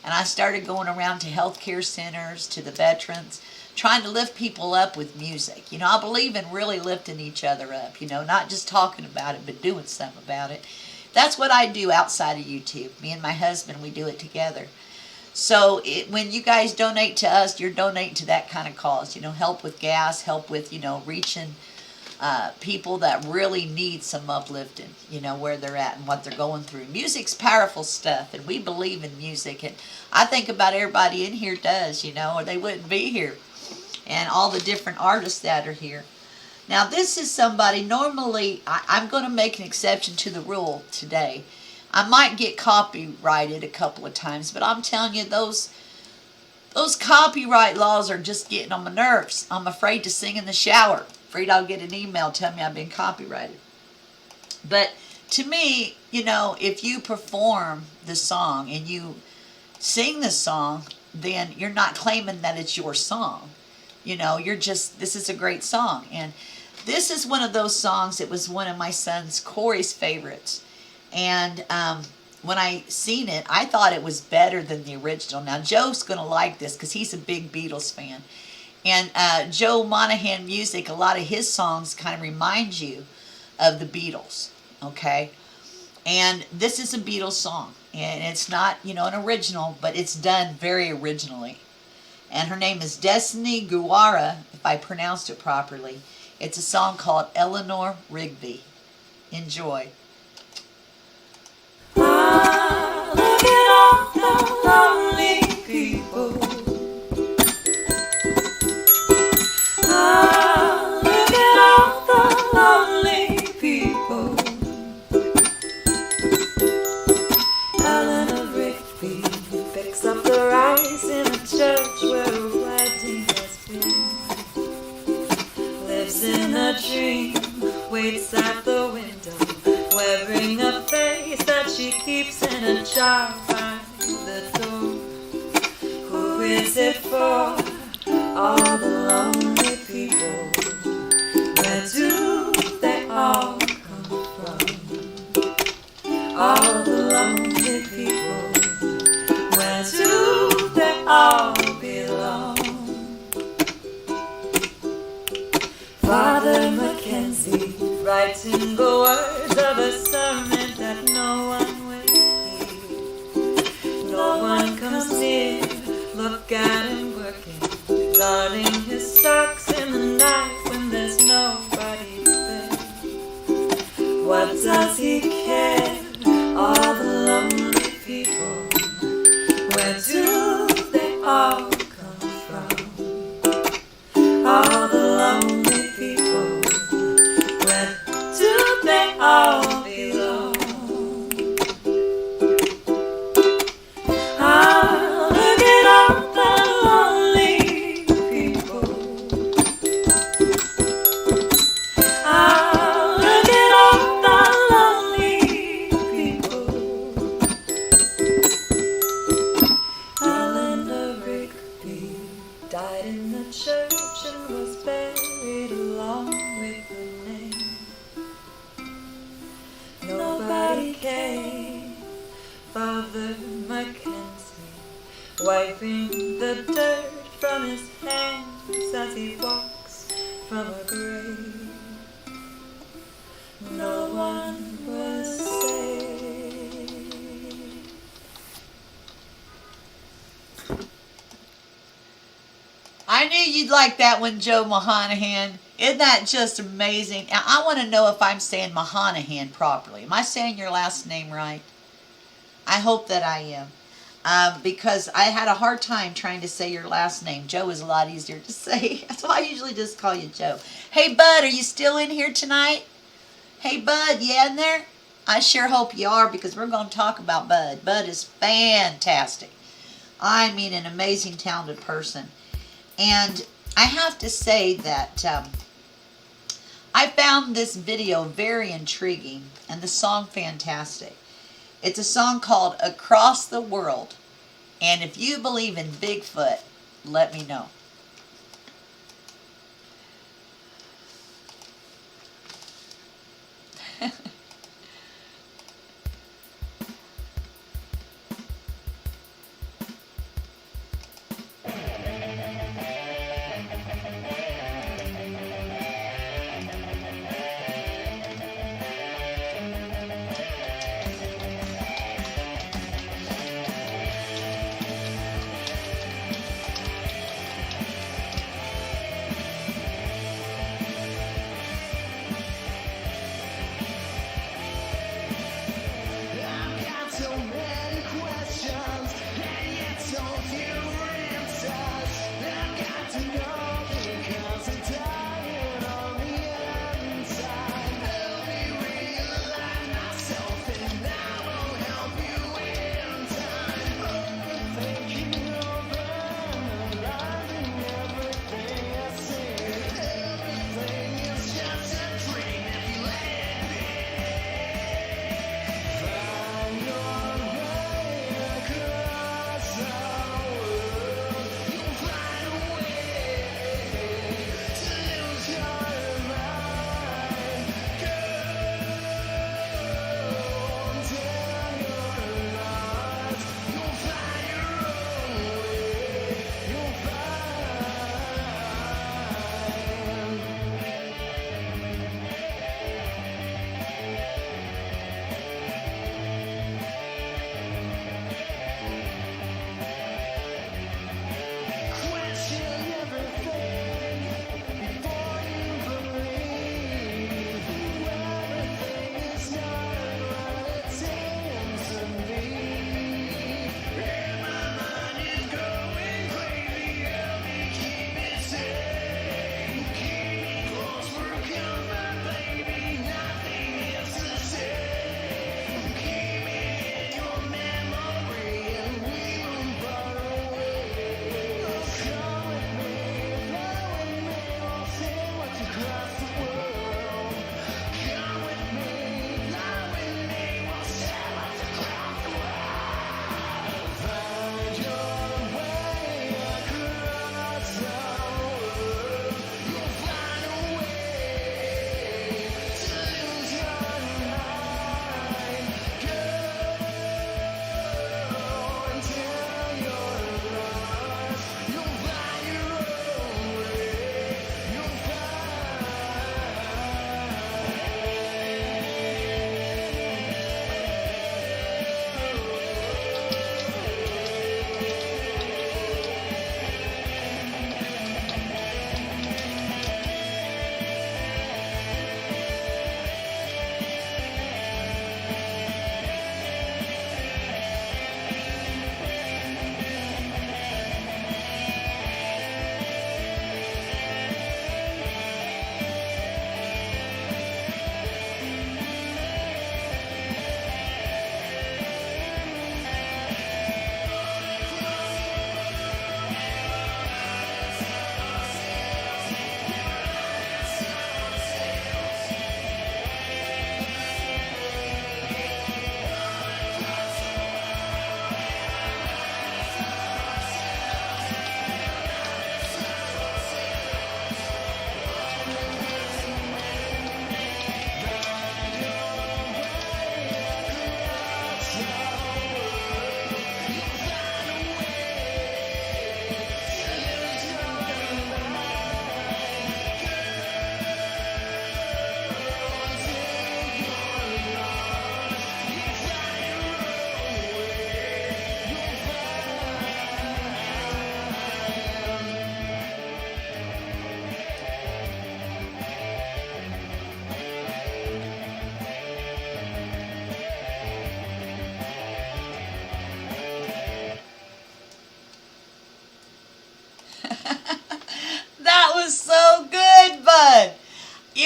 And I started going around to healthcare centers, to the veterans, trying to lift people up with music. I believe in really lifting each other up, not just talking about it, but doing something about it. That's what I do outside of YouTube. Me and my husband, we do it together. So when you guys donate to us, you're donating to that kind of cause. Help with gas, help with, reaching people that really need some uplifting, where they're at and what they're going through. Music's powerful stuff, and we believe in music. And I think about everybody in here does, or they wouldn't be here. And all the different artists that are here. Now, this is somebody, normally, I'm going to make an exception to the rule today. I might get copyrighted a couple of times, but I'm telling you, those copyright laws are just getting on my nerves. I'm afraid to sing in the shower. Afraid I'll get an email telling me I've been copyrighted. But to me, if you perform the song and you sing the song, then you're not claiming that it's your song. You're just, this is a great song. And this is one of those songs that was one of my son's, Corey's, favorites. And when I seen it, I thought it was better than the original. Now, Joe's going to like this because he's a big Beatles fan. And Joe Monaghan music, a lot of his songs kind of remind you of the Beatles, okay? And this is a Beatles song. And it's not, an original, but it's done very originally. And her name is Destiny Guerra, if I pronounced it properly. It's a song called Eleanor, Rigby. Enjoy. Ah, look at all the lonely people. Ah, look at all the lonely people. Eleanor Rigby picks up the rice in a church where a wedding has been. Lives in a dream, waits at the window, wearing a face that she keeps in a jar by the door. Who is it for? All the lonely people. Where do they all come from? All the lonely people. Where do they all belong? Father Mackenzie, writing the words of a sermon that no one will hear. No one comes near, look at him working, darning his socks in the night when there's nobody there. What does he care? All the lonely people, where do they all come from? All the lonely people, where do they all belong? Ah, look at all the lonely people. Ah, look at all the lonely people. Eleanor Rigby died in the church and was buried along with her name. Nobody came. Father Mackenzie, wiping the dirt from his hands as he walks from a grave. No one was saved. I knew you'd like that one, Joe Monaghan. Isn't that just amazing? Now, I want to know if I'm saying Monaghan properly. Am I saying your last name right? I hope that I am. Because I had a hard time trying to say your last name. Joe is a lot easier to say. That's why I usually just call you Joe. Hey, Bud, are you still in here tonight? Hey, Bud, you in there? I sure hope you are, because we're going to talk about Bud. Bud is fantastic. I mean, an amazing, talented person. And I have to say that I found this video very intriguing and the song fantastic. It's a song called Across the World. And if you believe in Bigfoot, let me know.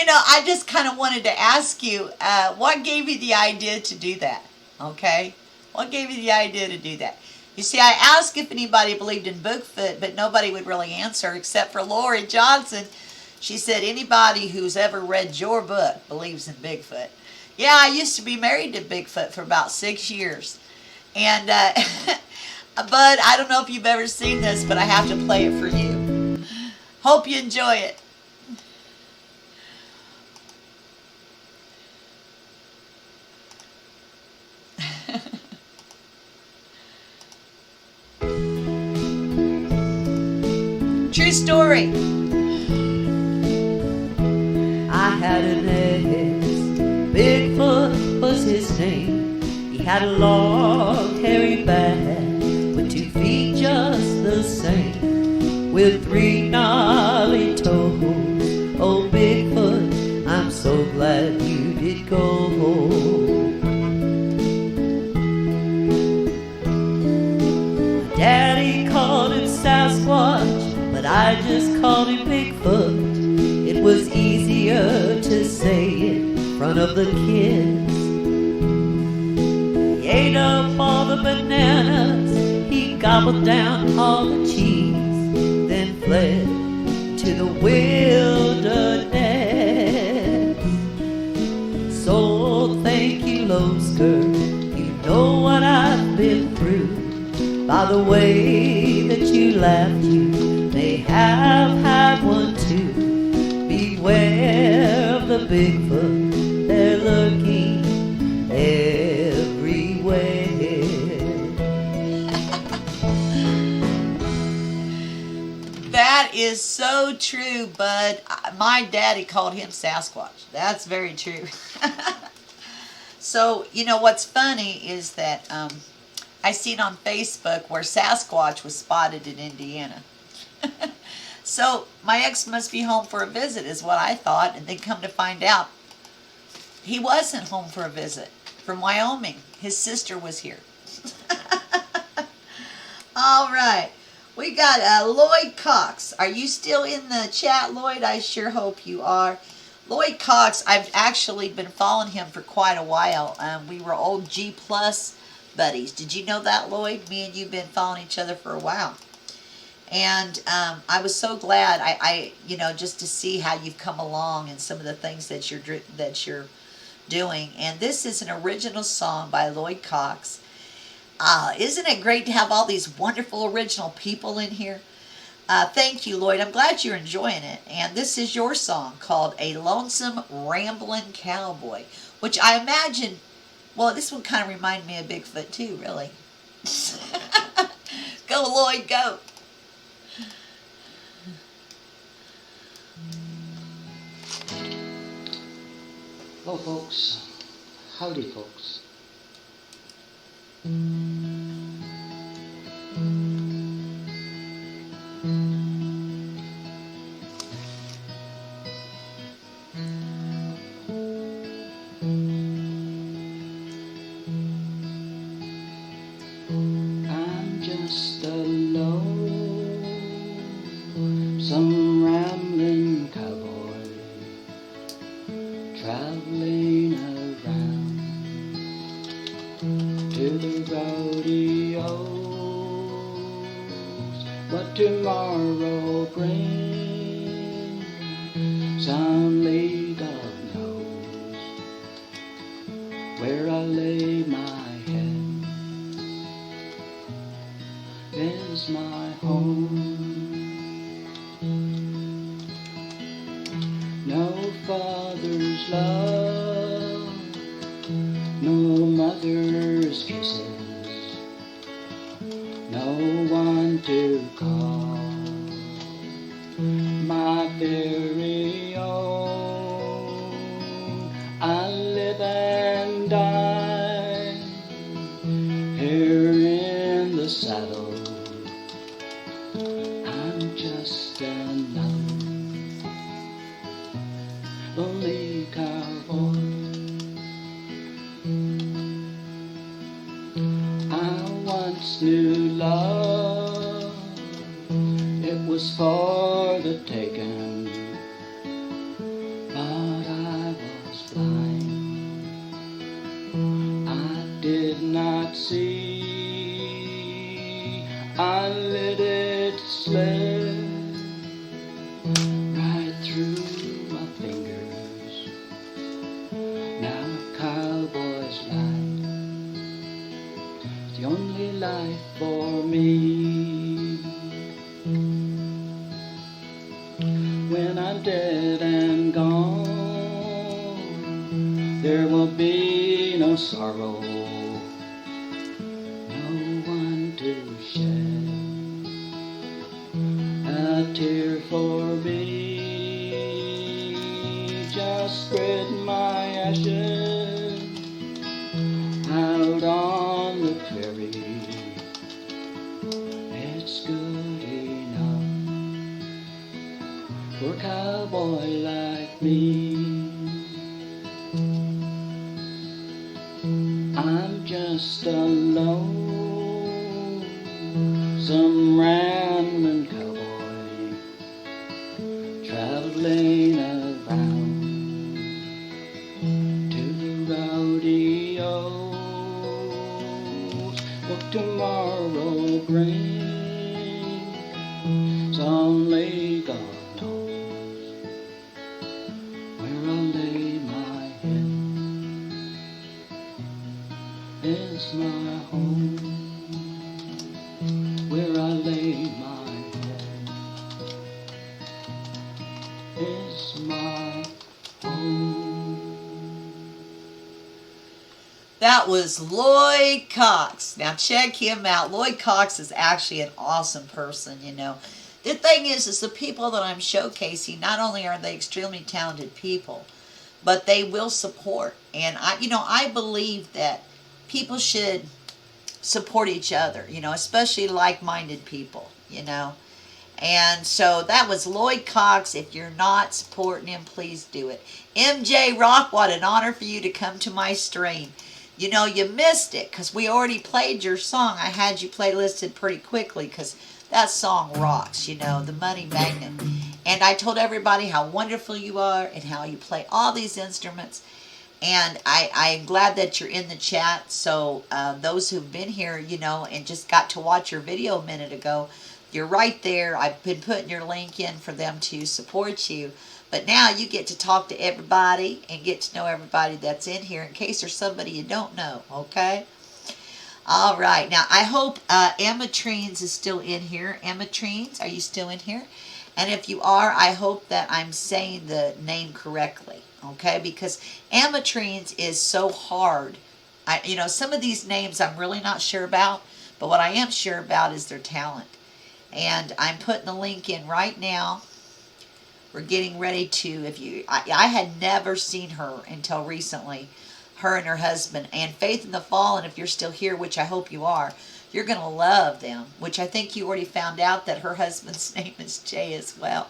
I just kind of wanted to ask you, what gave you the idea to do that? Okay? What gave you the idea to do that? You see, I asked if anybody believed in Bigfoot, but nobody would really answer except for Lori Johnson. She said, anybody who's ever read your book believes in Bigfoot. Yeah, I used to be married to Bigfoot for about 6 years. And, Bud, I don't know if you've ever seen this, but I have to play it for you. Hope you enjoy it. True story. I had an ex, Bigfoot was his name. He had a long, hairy back with 2 feet just the same, with 3 gnarly toes. Oh, Bigfoot, I'm so glad you did go. My daddy called him Sasquatch, but I just called him Bigfoot. It was easier to say it in front of the kids. He ate up all the bananas, he gobbled down all the cheese, then fled to the wilderness. So thank you, Lolz, you know what I've been through. By the way that you laughed, you may have had one too. Beware of the Bigfoot, they're lurking everywhere. That is so true, Bud. My daddy called him Sasquatch. That's very true. So, what's funny is that I seen on Facebook where Sasquatch was spotted in Indiana. So my ex must be home for a visit is what I thought, and then come to find out he wasn't home for a visit from Wyoming. His sister was here. All right. We got Lloyd Cox. Are you still in the chat, Lloyd? I sure hope you are. Lloyd Cox, I've actually been following him for quite a while. We were old G+ buddies. Did you know that, Lloyd? Me and you've been following each other for a while. And I was so glad, I just to see how you've come along and some of the things that you're doing. And this is an original song by Lloyd Cox. Isn't it great to have all these wonderful original people in here? Thank you, Lloyd. I'm glad you're enjoying it. And this is your song called A Lonesome Ramblin' Cowboy, which I imagine, well, this one kind of reminded me of Bigfoot too, really. Go, Lloyd, go. Hello, folks. Howdy, folks. I'm just a lonesome rambling cowboy, traveling around to the rodeos. What tomorrow brings, only God knows. Where I lay my head is my home. No father's love, no mother's kisses, no one to call my very own. I live and die here in the saddle. I'm just another lonely cowboy. I once knew love, it was for the taking, but let it slip right through my fingers. Now cowboy's life is the only life for me. When I'm dead and gone, there will be no sorrow, no one to shed a tear for me. Just spread my ashes out on the prairie. It's good enough for a cowboy like me. I'm just a lonesome rambling cowboy traveling around to the rodeos. What tomorrow brings, only God knows where I'll lay my head. Is my home, where I lay my head, is my home. That was Lloyd Cox. Now check him out. Lloyd Cox is actually an awesome person, you know. The thing is the people that I'm showcasing, not only are they extremely talented people, but they will support. And I believe that people should support each other, you know, especially like-minded people, you know. And so that was Lloyd Cox. If you're not supporting him, please do it. MJ Rock, what an honor for you to come to my stream. You know, you missed it because we already played your song. I had you playlisted pretty quickly because that song rocks, you know, The Money Magnet. And I told everybody how wonderful you are and how you play all these instruments. And I'm glad that you're in the chat. So those who've been here, you know, and just got to watch your video a minute ago, you're right there. I've been putting your link in for them to support you. But now you get to talk to everybody and get to know everybody that's in here in case there's somebody you don't know, okay? All right. Now, I hope Ametrines is still in here. Ametrines, are you still in here? And if you are, I hope that I'm saying the name correctly. Okay, because Ametrines is so hard. You know, some of these names I'm really not sure about, but what I am sure about is their talent. And I'm putting the link in right now. We're getting ready to, I had never seen her until recently, her and her husband, and Faith in the Fall, and if you're still here, which I hope you are, you're going to love them, which I think you already found out that her husband's name is Jay as well.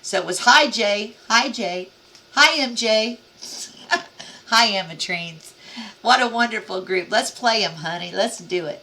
So it was Hi Jay, Hi Jay. Hi, MJ. Hi, Ametrines. What a wonderful group. Let's play them, honey. Let's do it.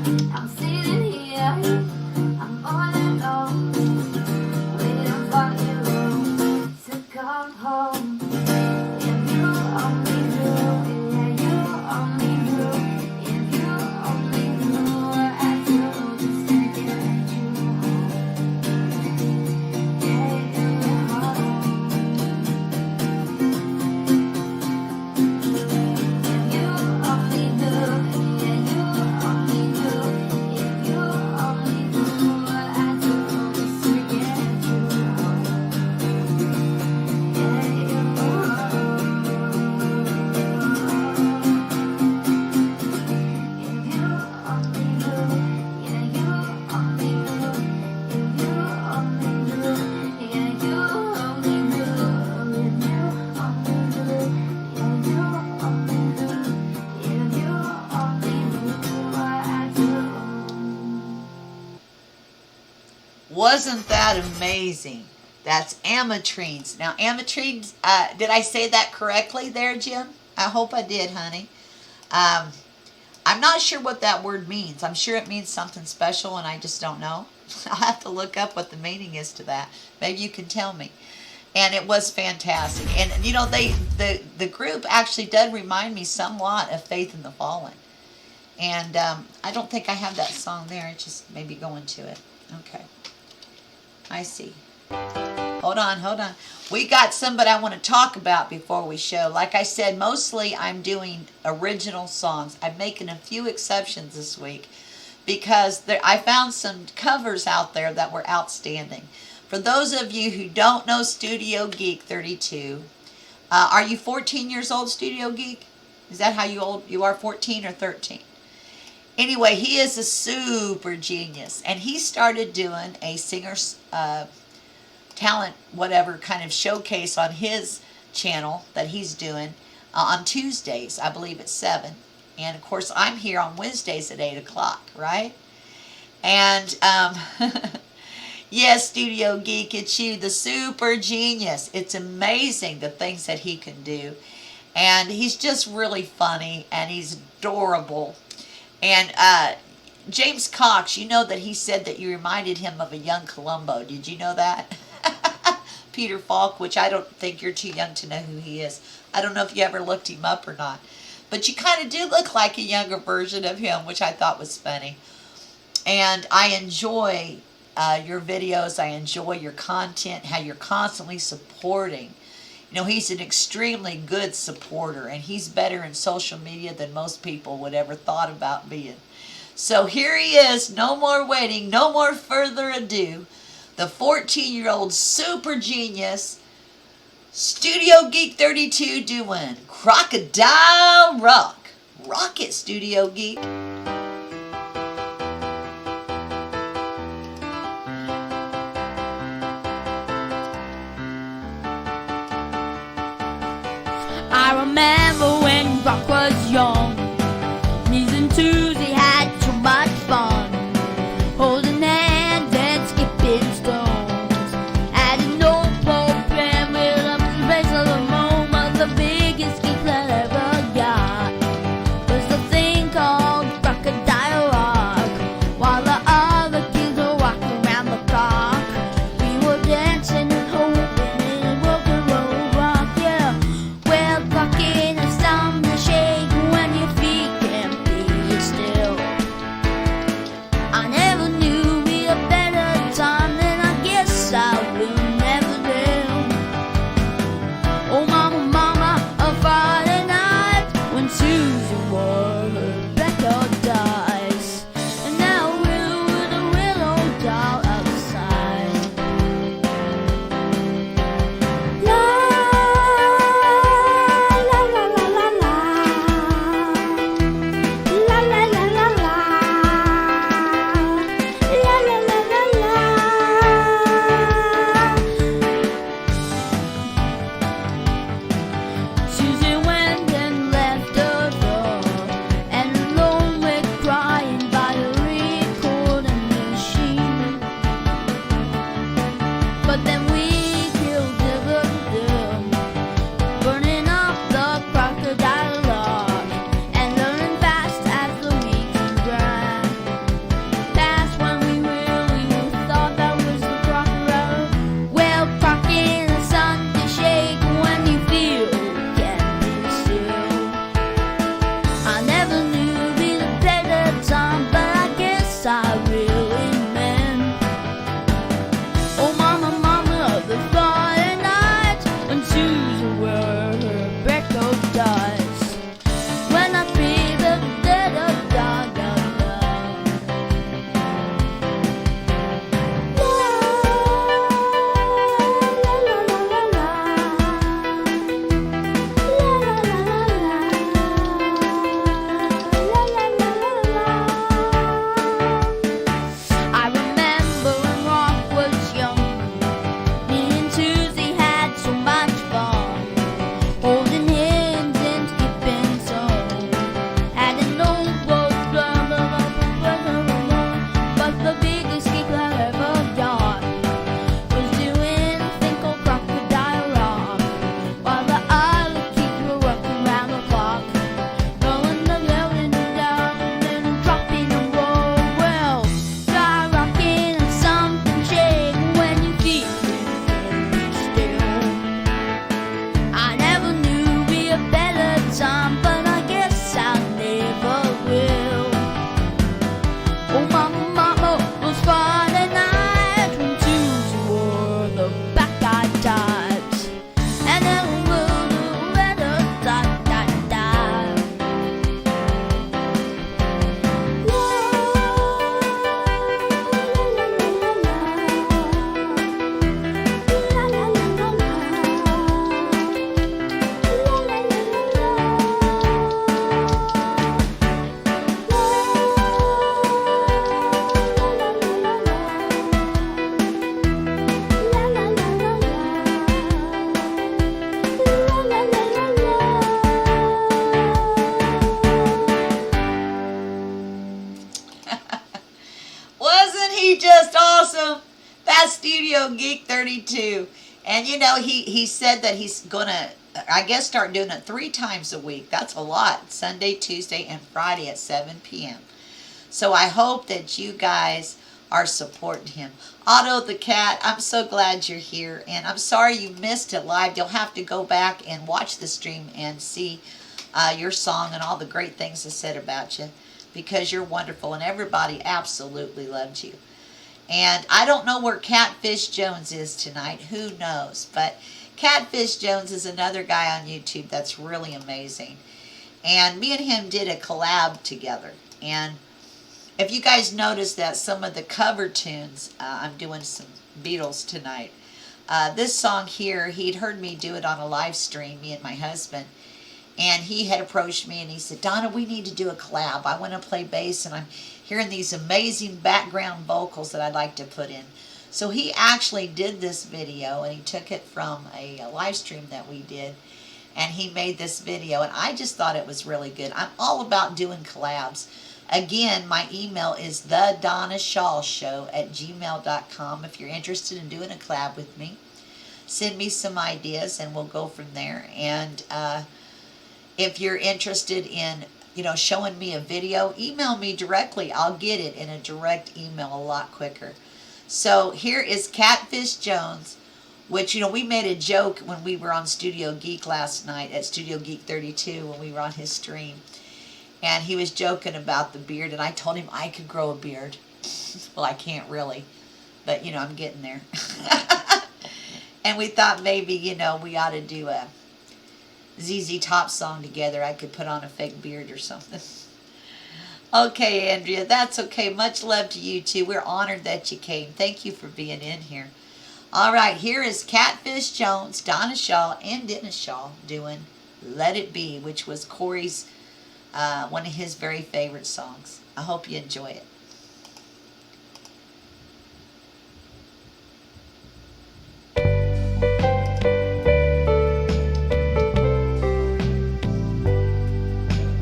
I'm sitting here, I'm all alone, waiting for you to come home. If you only knew, yeah, you only knew. If you only knew what I do to get you home. Yeah, home. If you only knew, yeah, you only knew. If you only knew what I do to get you home. Yeah, Wasn't that amazing? That's Ametrines. Now, Ametrines, did I say that correctly there, Jim? I hope I did, honey. I'm not sure what that word means. I'm sure it means something special, and I just don't know. I'll have to look up what the meaning is to that. Maybe you can tell me. And it was fantastic. And, you know, the group actually did remind me somewhat of Faith in the Fallen. And I don't think I have that song there. It's just maybe going to it. Okay. I see. Hold on. We got somebody I want to talk about before we show. Like I said, mostly I'm doing original songs. I'm making a few exceptions this week because I found some covers out there that were outstanding. For those of you who don't know Studio Geek 32, are you 14 years old, Studio Geek? Is that how old you are, 14 or 13? Anyway, he is a super genius, and he started doing a singer's talent, whatever kind of showcase on his channel that he's doing on Tuesdays, I believe at 7. And of course, I'm here on Wednesdays at 8 o'clock, right? And yes, Studio Geek, it's you, the super genius. It's amazing the things that he can do. And he's just really funny, and he's adorable. And James Cox, you know that he said that you reminded him of a young Columbo. Did you know that? Peter Falk, which I don't think you're too young to know who he is. I don't know if you ever looked him up or not. But you kind of do look like a younger version of him, which I thought was funny. And I enjoy your videos. I enjoy your content, how you're constantly supporting. You know, he's an extremely good supporter, and he's better in social media than most people would ever thought about being. So here he is, no more waiting, no more further ado. The 14-year-old super genius, Studio Geek 32 doing Crocodile Rock. Rock it, Studio Geek. I remember when Rock was young. Knees and twos, he had too much fun. Holding hands and skipping stones. At an old program with a face of the moment. The biggest gift that ever got was the thing called Crocodile Rock. While the other kids were walking around the clock, we were dancing and hoping in a rock and roll rock, yeah. We're rocking a song. Oh, mama, it was Friday night when Tuesday wore the black-eyed tights, and then we'll do better, da-da-da. Wasn't he just awesome? That's Studio Geek 32. And you know, he said that he's gonna, I guess, start doing it 3 times a week. That's a lot. Sunday, Tuesday, and Friday at 7 p.m. So I hope that you guys are supporting him. Otto the cat, I'm so glad you're here. And I'm sorry you missed it live. You'll have to go back and watch the stream and see your song and all the great things I said about you, because you're wonderful and everybody absolutely loved you. And I don't know where Catfish Jones is tonight. Who knows? But Catfish Jones is another guy on YouTube that's really amazing. And me and him did a collab together. And if you guys notice that some of the cover tunes, I'm doing some Beatles tonight. This song here, he'd heard me do it on a live stream, me and my husband. And he had approached me and he said, Donna, we need to do a collab. I want to play bass and I'm hearing these amazing background vocals that I'd like to put in. So he actually did this video and he took it from a live stream that we did. And he made this video and I just thought it was really good. I'm all about doing collabs. Again, my email is thedonnashawshow@gmail.com if you're interested in doing a collab with me. Send me some ideas and we'll go from there. And if you're interested in, you know, showing me a video, email me directly. I'll get it in a direct email a lot quicker. So here is Catfish Jones, which, you know, we made a joke when we were on Studio Geek last night at Studio Geek 32 when we were on his stream. And he was joking about the beard, and I told him I could grow a beard. Well, I can't really, but, you know, I'm getting there. And we thought maybe, you know, we ought to do a ZZ Top song together. I could put on a fake beard or something. Okay, Andrea, that's okay. Much love to you too. We're honored that you came. Thank you for being in here. All right, here is Catfish Jones, Donna Shaw, and Donna Shaw doing Let It Be, which was Corey's, one of his very favorite songs. I hope you enjoy it.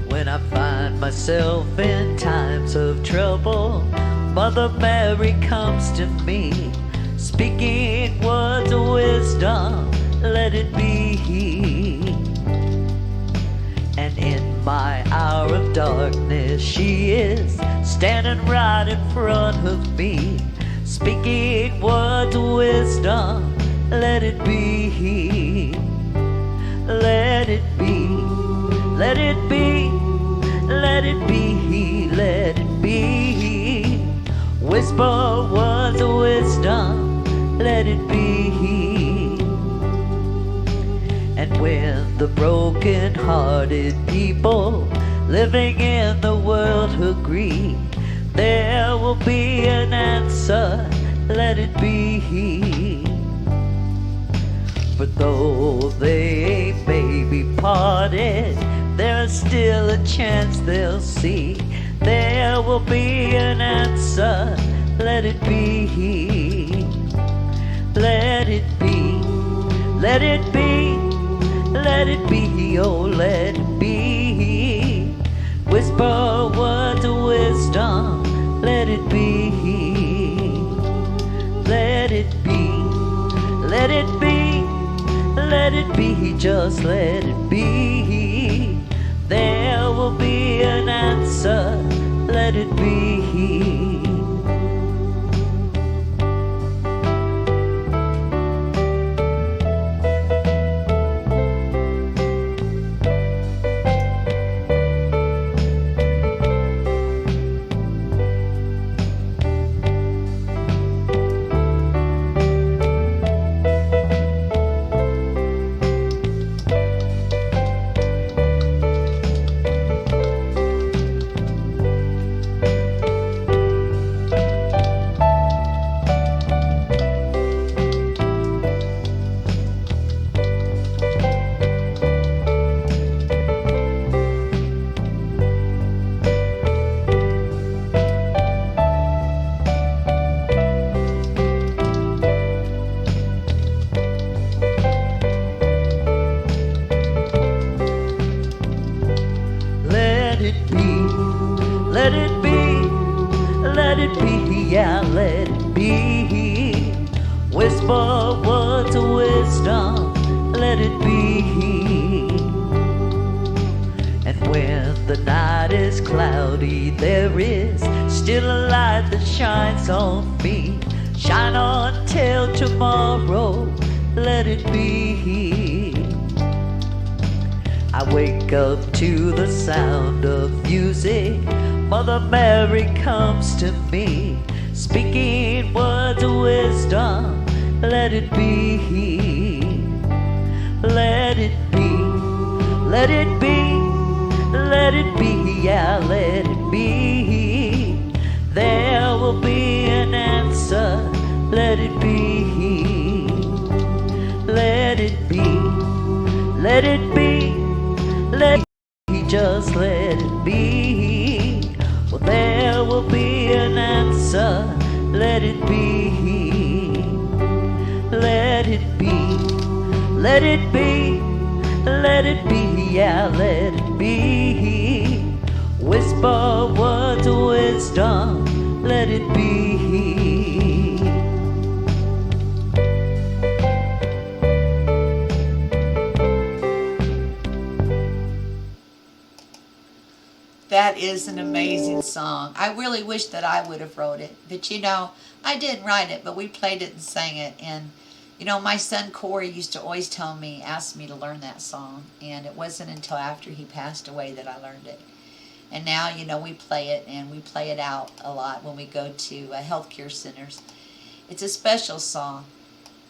When I find myself in times of trouble, Mother Mary comes to me, speaking words of wisdom, let it be. And in my hour of darkness, she is standing right in front of me, speaking words of wisdom, let it be. Let it be, let it be, let it be, let it be. Whisper words of wisdom, let it be. And when the broken-hearted people living in the world agree, there will be an answer, let it be. For though they may be parted, there's still a chance they'll see. There will be an answer, let it be. Let it be, let it be, let it be, oh let it be. Whisper words of wisdom, let it be. Let it be, let it be, let it be, just let it be. There will be an answer, let it be. let it be, yeah, let it be. Whisper words of wisdom, let it be. And when the night is cloudy, there is still a light that shines on me. Shine on till tomorrow, let it be. I wake up to the sound of music. Mother Mary comes to me, speaking words of wisdom, let it be. Let it be, let it be. Let it be, yeah, let it be. There will be an answer, let it be. Let it be, let it be, let it be, just let it be. Well, there will be an answer, let it be. Let it be, let it be. Let it be, yeah, let it be. Whisper words of wisdom, let it be. That is an amazing song. I really wish that I would have wrote it. But you know, I didn't write it, but we played it and sang it. And you know, my son Corey used to always ask me to learn that song, and it wasn't until after he passed away that I learned it. And now, you know, we play it, and we play it out a lot when we go to healthcare centers. It's a special song,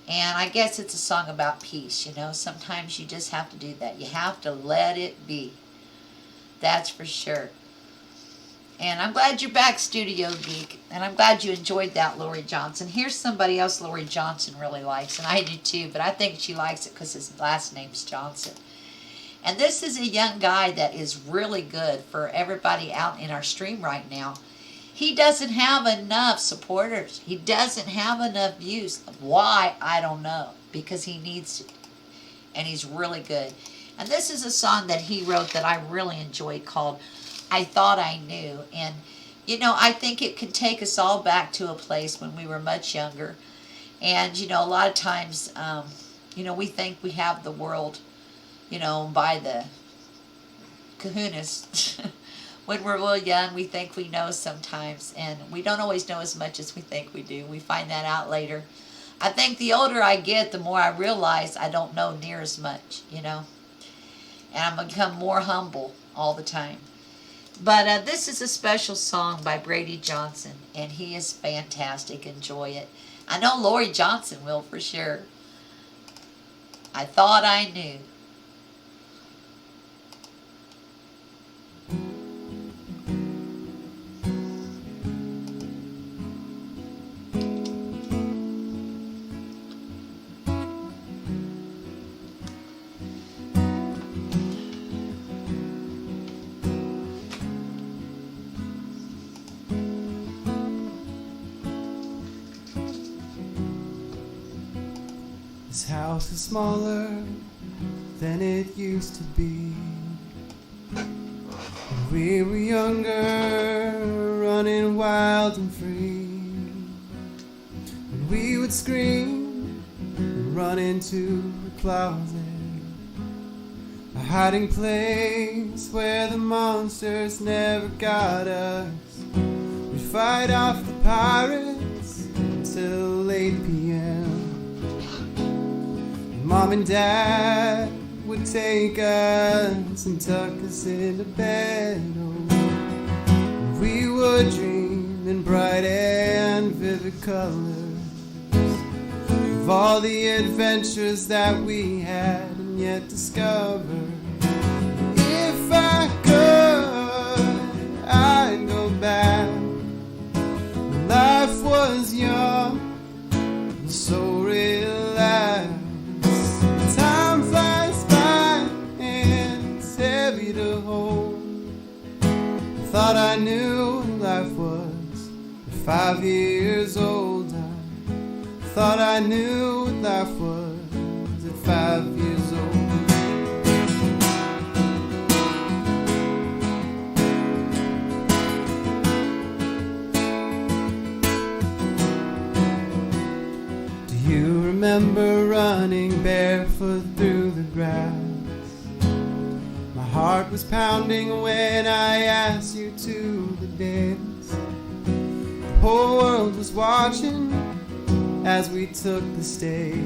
and I guess it's a song about peace, you know. Sometimes you just have to do that. You have to let it be. That's for sure. And I'm glad you're back, Studio Geek. And I'm glad you enjoyed that, Lori Johnson. Here's somebody else Lori Johnson really likes. And I do too, but I think she likes it because his last name's Johnson. And this is a young guy that is really good for everybody out in our stream right now. He doesn't have enough supporters. He doesn't have enough views. Why? I don't know. Because he needs it. And he's really good. And this is a song that he wrote that I really enjoyed called I Thought I Knew. And, you know, I think it could take us all back to a place when we were much younger. And, you know, a lot of times, you know, we think we have the world, you know, by the kahunas. When we're real young, we think we know sometimes. And we don't always know as much as we think we do. We find that out later. I think the older I get, the more I realize I don't know near as much, you know. And I'm become more humble all the time. But this is a special song by Brady Johnson, and he is fantastic. Enjoy it. I know Lori Johnson will for sure. I Thought I Knew. This house is smaller than it used to be. When we were younger, running wild and free. When we would scream and run into the closet, a hiding place where the monsters never got us. We'd fight off the pirates until 8 p.m. Mom and Dad would take us and tuck us into bed. Oh, we would dream in bright and vivid colors of all the adventures that we hadn't yet discovered. If I could, I'd go back when life was young and so relaxed. Time flies by and it's heavy to hold. I thought I knew what life was at 5 years old. I thought I knew what life was at 5 years old. remember running barefoot through the grass. My heart was pounding when I asked you to the dance. The whole world was watching as we took the stage,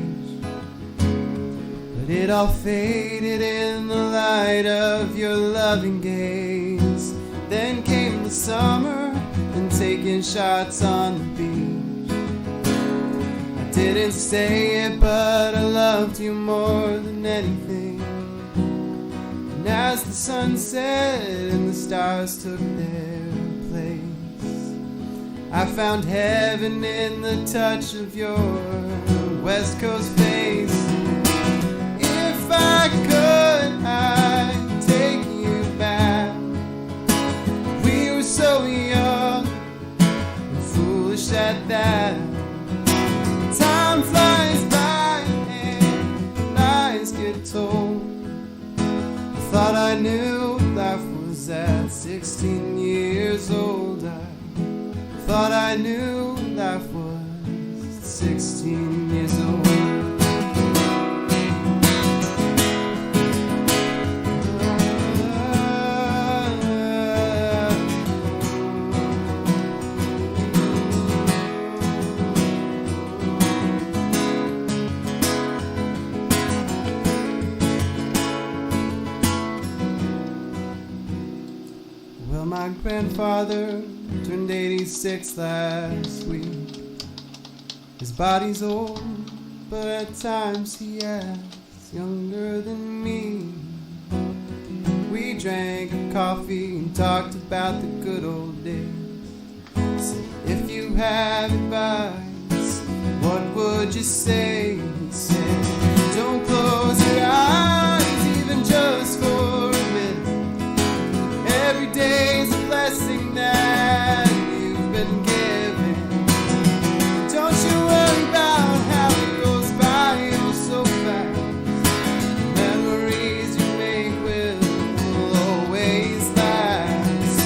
but it all faded in the light of your loving gaze. Then came the summer and taking shots on the beach. I didn't say it, but I loved you more than anything. And as the sun set and the stars took their place, I found heaven in the touch of your West Coast face. If I could, I'd take you back. We were so young and foolish at that. Time flies by and lies get told. I thought I knew life was at 16 years old. I thought I knew life was 16 years old. Well, my grandfather turned 86 last week. His body's old, but at times he acts younger than me. We drank coffee and talked about the good old days. Said, if you had advice, what would you say? He said, don't close your eyes, even just for a minute. Every day's a blessing that you've been given. Don't you worry about how it goes by oh so fast. Memories you make will always last.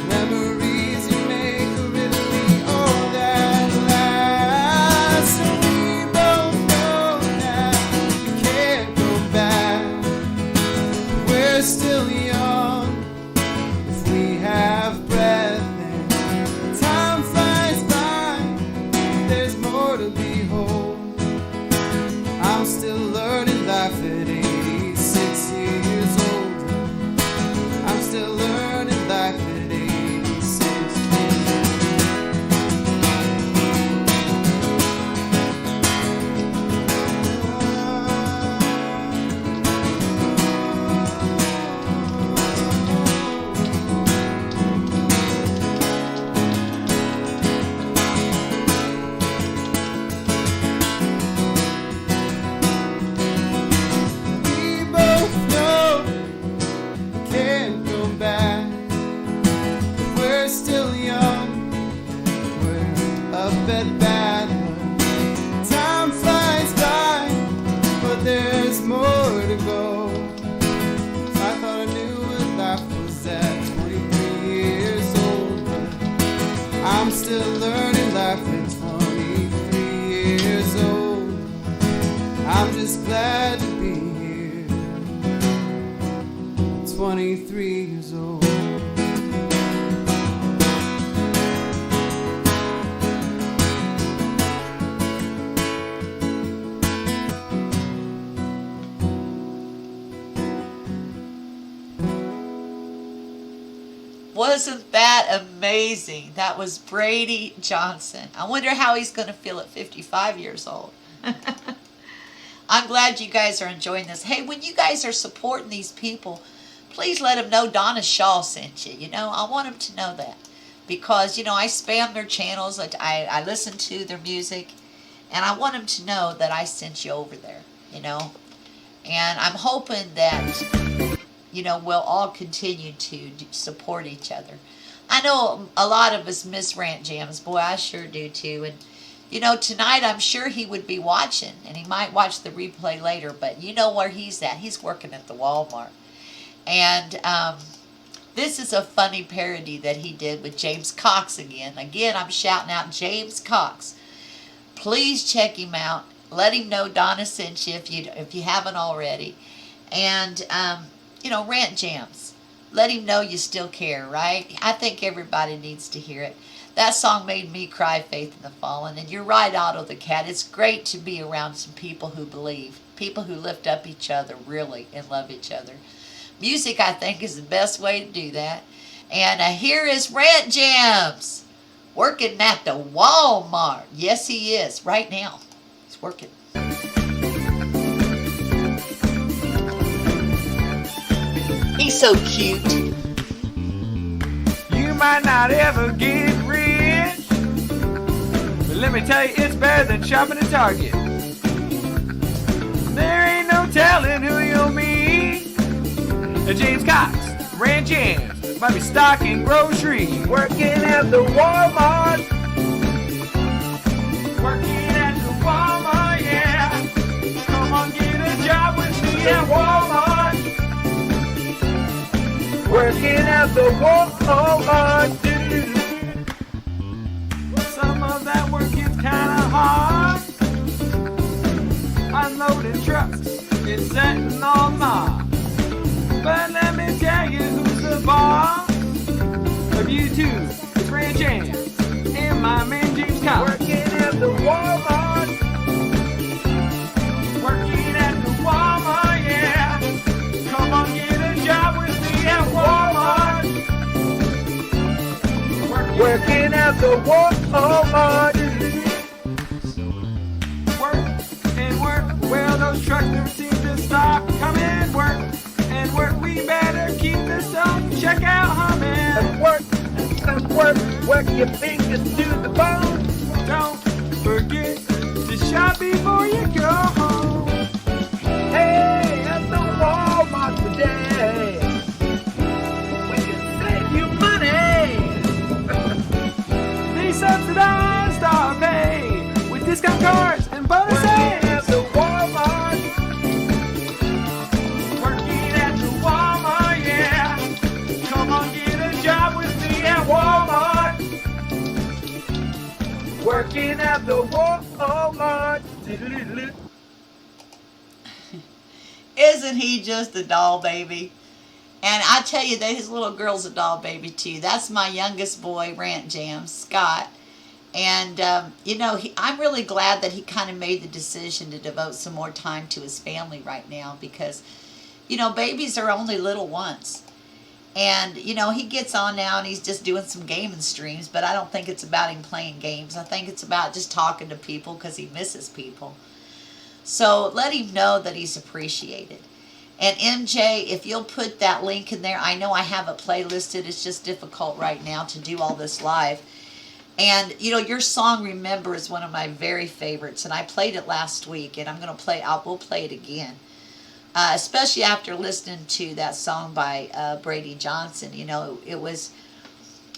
Memories you make are really all that lasts. So we both know that we can't go back. We're still young if we have breath. And time flies by, there's more to behold. I'm still learning life at 86 years old. I'm still learning life at 86 years We both know we can't go back. We're still young, we're up at bat. Time flies by, but there's more to go. I thought I knew what life was at 23 years old, but I'm still learning life at 23 years old. I'm just glad to be here, 23 years old. Wasn't that amazing? That was Brady Johnson. I wonder how he's going to feel at 55 years old. I'm glad you guys are enjoying this. Hey, when you guys are supporting these people, please let them know Donna Shaw sent you. You know, I want them to know that. Because, you know, I spam their channels. I listen to their music. And I want them to know that I sent you over there, you know. And I'm hoping that, you know, we'll all continue to support each other. I know a lot of us miss RantJamz. Boy, I sure do too. And, you know, tonight I'm sure he would be watching. And he might watch the replay later. But you know where he's at. He's working at the Walmart. And this is a funny parody that he did with James Cox again. Again, I'm shouting out James Cox. Please check him out. let him know Donna sent you if you haven't already. And, RantJamz. Let him know you still care, right? I think everybody needs to hear it. That song made me cry, Faith in the Fallen. And you're right, Otto the Cat. It's great to be around some people who believe, people who lift up each other, really, and love each other. Music, I think, is the best way to do that. And here is RantJamz, working at the Walmart. Yes, he is, right now. He's working. He's so cute. You might not ever get rich, but let me tell you, it's better than shopping at Target. There ain't no telling who you'll meet. James Cox, RantJamz, might be stocking groceries, working at the Walmart. Working at the Walmart, yeah. Come on, get a job with me at Walmart. Working at the Walmart. Some of that work is kinda hard. Unloading trucks, it's setting on mark. But let me tell you who's the boss of you two. It's RantJamz and my man James Cox. Working at the Walmart. Working at the Walmart, yeah. Come on, get a job with me at Walmart. Working at the Walmart. Work and work. Well, those trucks never seem to stop. Come in, work and work. We better keep this up. Check out humming. And work and work. Work your fingers to the bone. Don't forget to shop before you go home. Hey, at the Walmart today, we can save you money. They subsidized our pay with discount cards and bonuses. Working at the Walmart. Working at the Walmart, yeah. Come on, get a job with me at Walmart. Working at the Walmart. Isn't he just a doll baby? And I tell you that his little girl's a doll baby too. That's my youngest boy, RantJamz, Scott. And, I'm really glad that he kind of made the decision to devote some more time to his family right now because, babies are only little once. And, he gets on now and he's just doing some gaming streams, but I don't think it's about him playing games. I think it's about just talking to people because he misses people. So let him know that he's appreciated. And MJ, if you'll put that link in there, I know I have it playlisted. It's just difficult right now to do all this live. And, your song Remember is one of my very favorites. And I played it last week and we'll play it again. Especially after listening to that song by Brady Johnson. It was,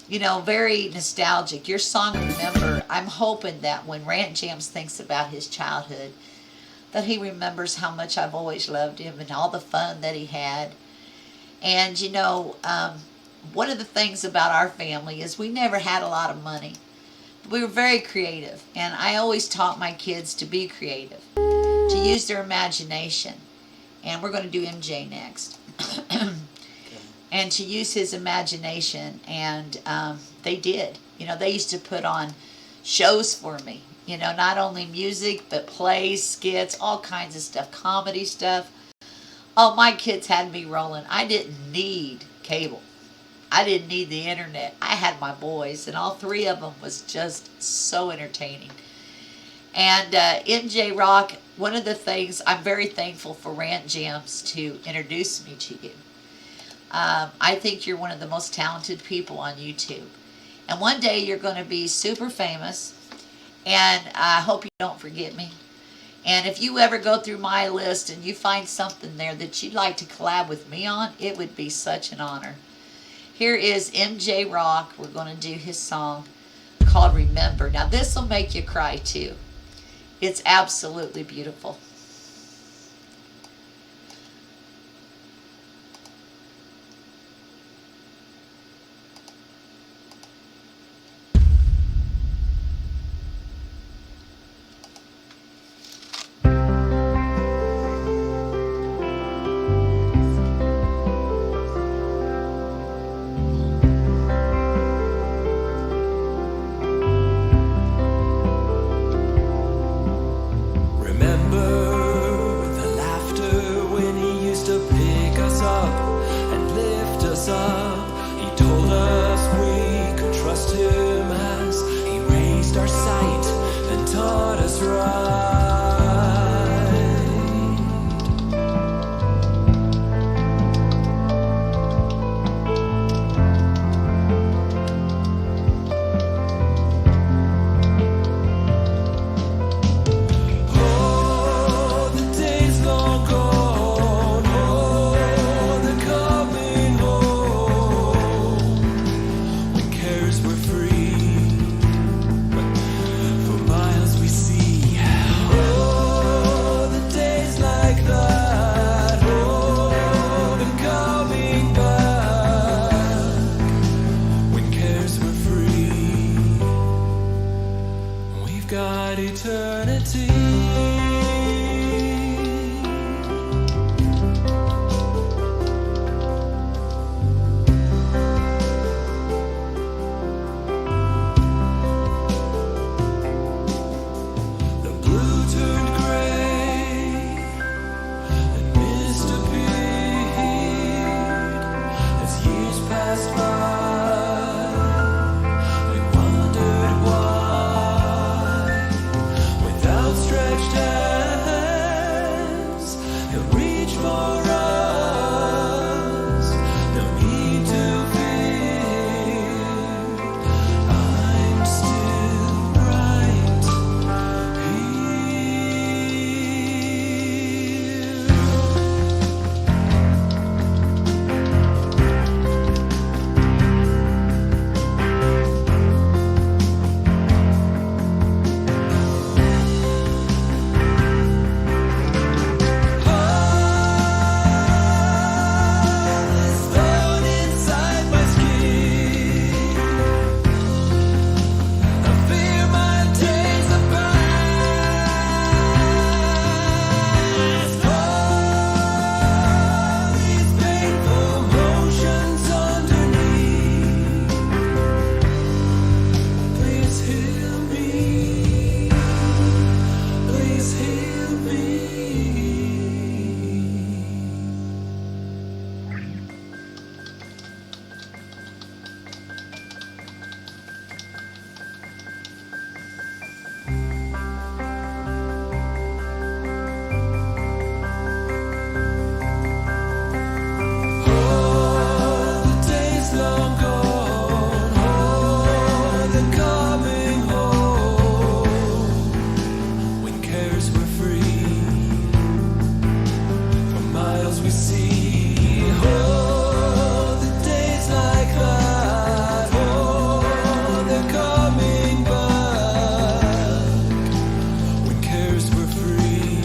very nostalgic. Your song Remember, I'm hoping that when RantJamz thinks about his childhood, that he remembers how much I've always loved him and all the fun that he had. And, one of the things about our family is we never had a lot of money. We were very creative. And I always taught my kids to be creative, to use their imagination. And we're going to do MJ next. And to use his imagination. And they did. They used to put on shows for me. Not only music, but plays, skits, all kinds of stuff, comedy stuff. Oh, my kids had me rolling. I didn't need cable. I didn't need the internet. I had my boys, and all three of them was just so entertaining. And MJ Rock, one of the things, I'm very thankful for RantJamz to introduce me to you. I think you're one of the most talented people on YouTube. And one day you're going to be super famous. And I hope you don't forget me. And if you ever go through my list and you find something there that you'd like to collab with me on, it would be such an honor. Here is MJ Rock. We're going to do his song called Remember. Now this will make you cry too. It's absolutely beautiful. lost our sight and taught us right. Oh, the days long gone, oh, they're coming home, when cares were free, for miles we see. Oh, the days like that, oh, they're coming back, when cares were free. We've got eternity. The blue turned gray and mist appeared as years passed by. We wondered why, with outstretched hands, he'll reach for us. No need to fear. I'm still right thorn inside my skin. I fear my days are past. All these painful motions underneath. Please heal me. Please heal me. Oh, the days long gone, oh, they're coming home, when cares were free, for miles we see. Oh, the days like that, oh, they're coming back, when cares were free.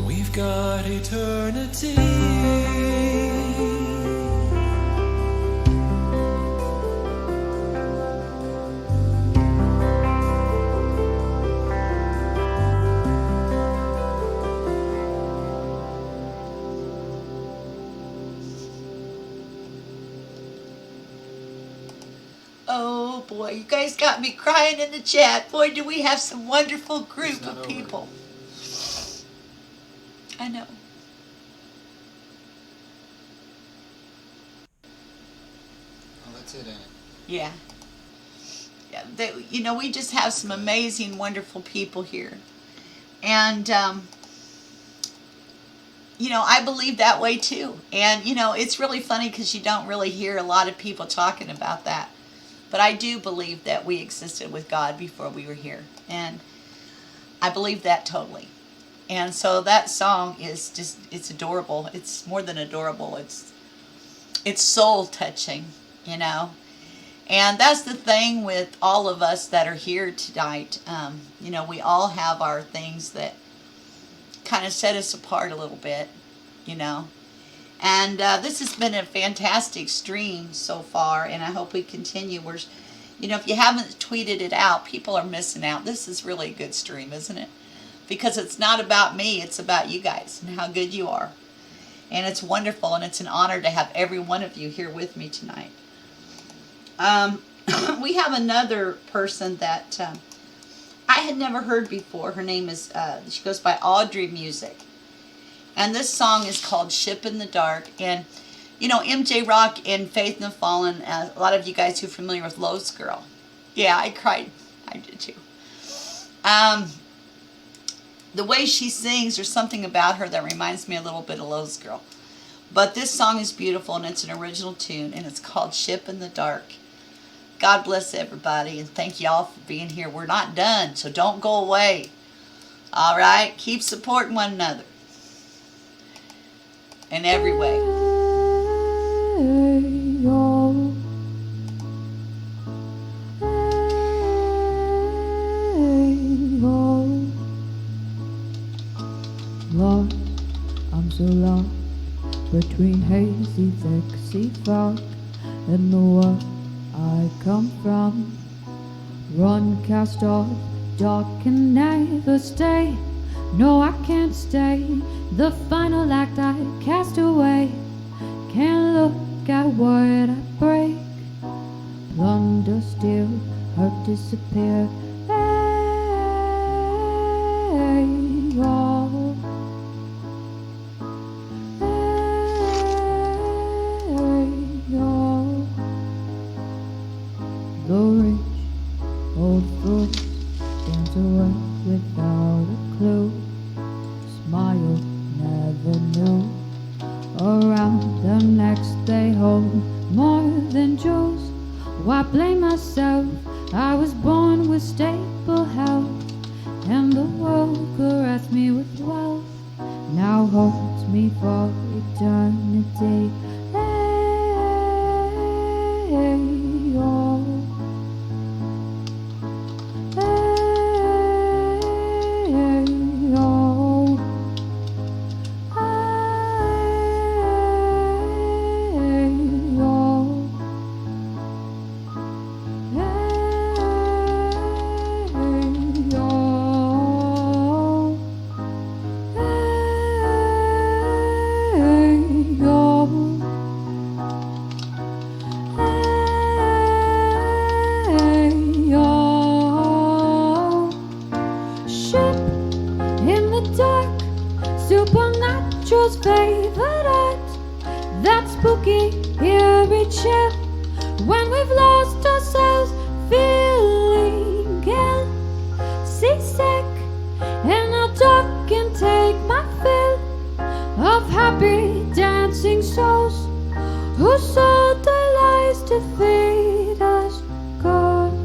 We've got eternity. Oh boy, you guys got me crying in the chat. Boy, do we have some wonderful group of people. I know. Oh, that's it, ain't it? Yeah. Yeah, we just have some amazing, wonderful people here. And, I believe that way too. And, it's really funny because you don't really hear a lot of people talking about that. But I do believe that we existed with God before we were here. And I believe that totally. And so that song is just, it's adorable. It's more than adorable. It's soul touching, And that's the thing with all of us that are here tonight. We all have our things that kind of set us apart a little bit, And this has been a fantastic stream so far, and I hope we continue. If you haven't tweeted it out, people are missing out. This is really a good stream, isn't it? Because it's not about me, it's about you guys and how good you are. And it's wonderful, and it's an honor to have every one of you here with me tonight. We have another person that I had never heard before. Her name is, she goes by Audri Music. And this song is called Ship in the Dark. And, MJ Rock and Faith in the Fallen, a lot of you guys who are familiar with Lolz Gurl. Yeah, I cried. I did too. The way she sings, there's something about her that reminds me a little bit of Lolz Girl. But this song is beautiful, and it's an original tune, and it's called Ship in the Dark. God bless everybody, and thank you all for being here. We're not done, so don't go away. All right? Keep supporting one another in every way. Lord, I'm so lost between hazy, thick sea fog and the world I come from. Run, cast off, dark and never stay. No, I can't stay. The final act I cast away. Can't look at what I break. Plunder, steal, hurt, disappear. Hey, oh. The rich old fools dance away without a clue. Smile, never knew. Around their necks they hold more than jewels. Why blame myself? I was born with stable health, and the world caressed me with wealth. Now holds me for eternity. Hey, oh. Supernatural's favorite art, that spooky, eerie chill when we've lost ourselves, feeling ill, seasick, and I'll duck and take my fill of happy dancing souls who sold their lives to feed us girls.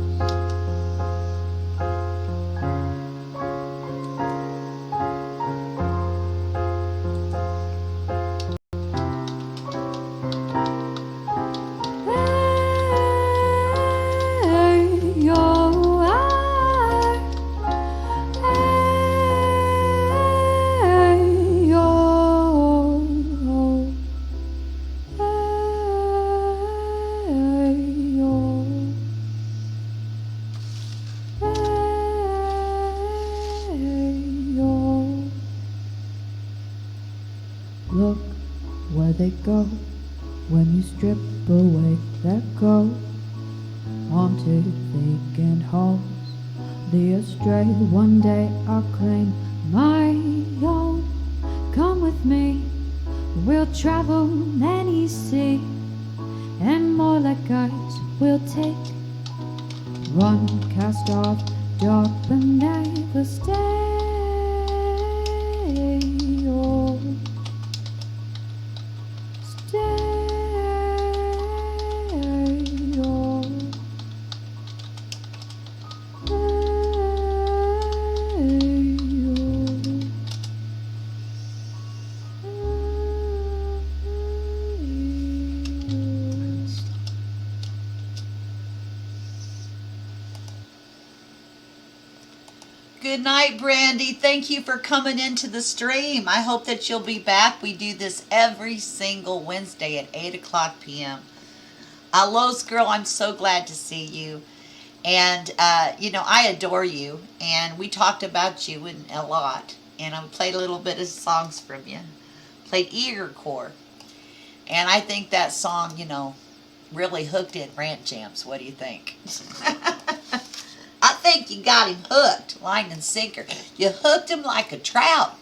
Look where they go when you strip away their gold. Haunted vacant halls, the astray one day I'll claim my own. Come with me, we'll travel any sea, and more like guides we'll take. Run, cast off, dark but never stay. Oh. Good night, Brandy. Thank you for coming into the stream. I hope that you'll be back. We do this every single Wednesday at 8 o'clock p.m. Lolz Girl, I'm so glad to see you. And, I adore you. And we talked about you a lot. And I played a little bit of songs from you. Played Eager Core. And I think that song, really hooked in RantJamz. What do you think? I think you got him hooked, line and sinker. You hooked him like a trout.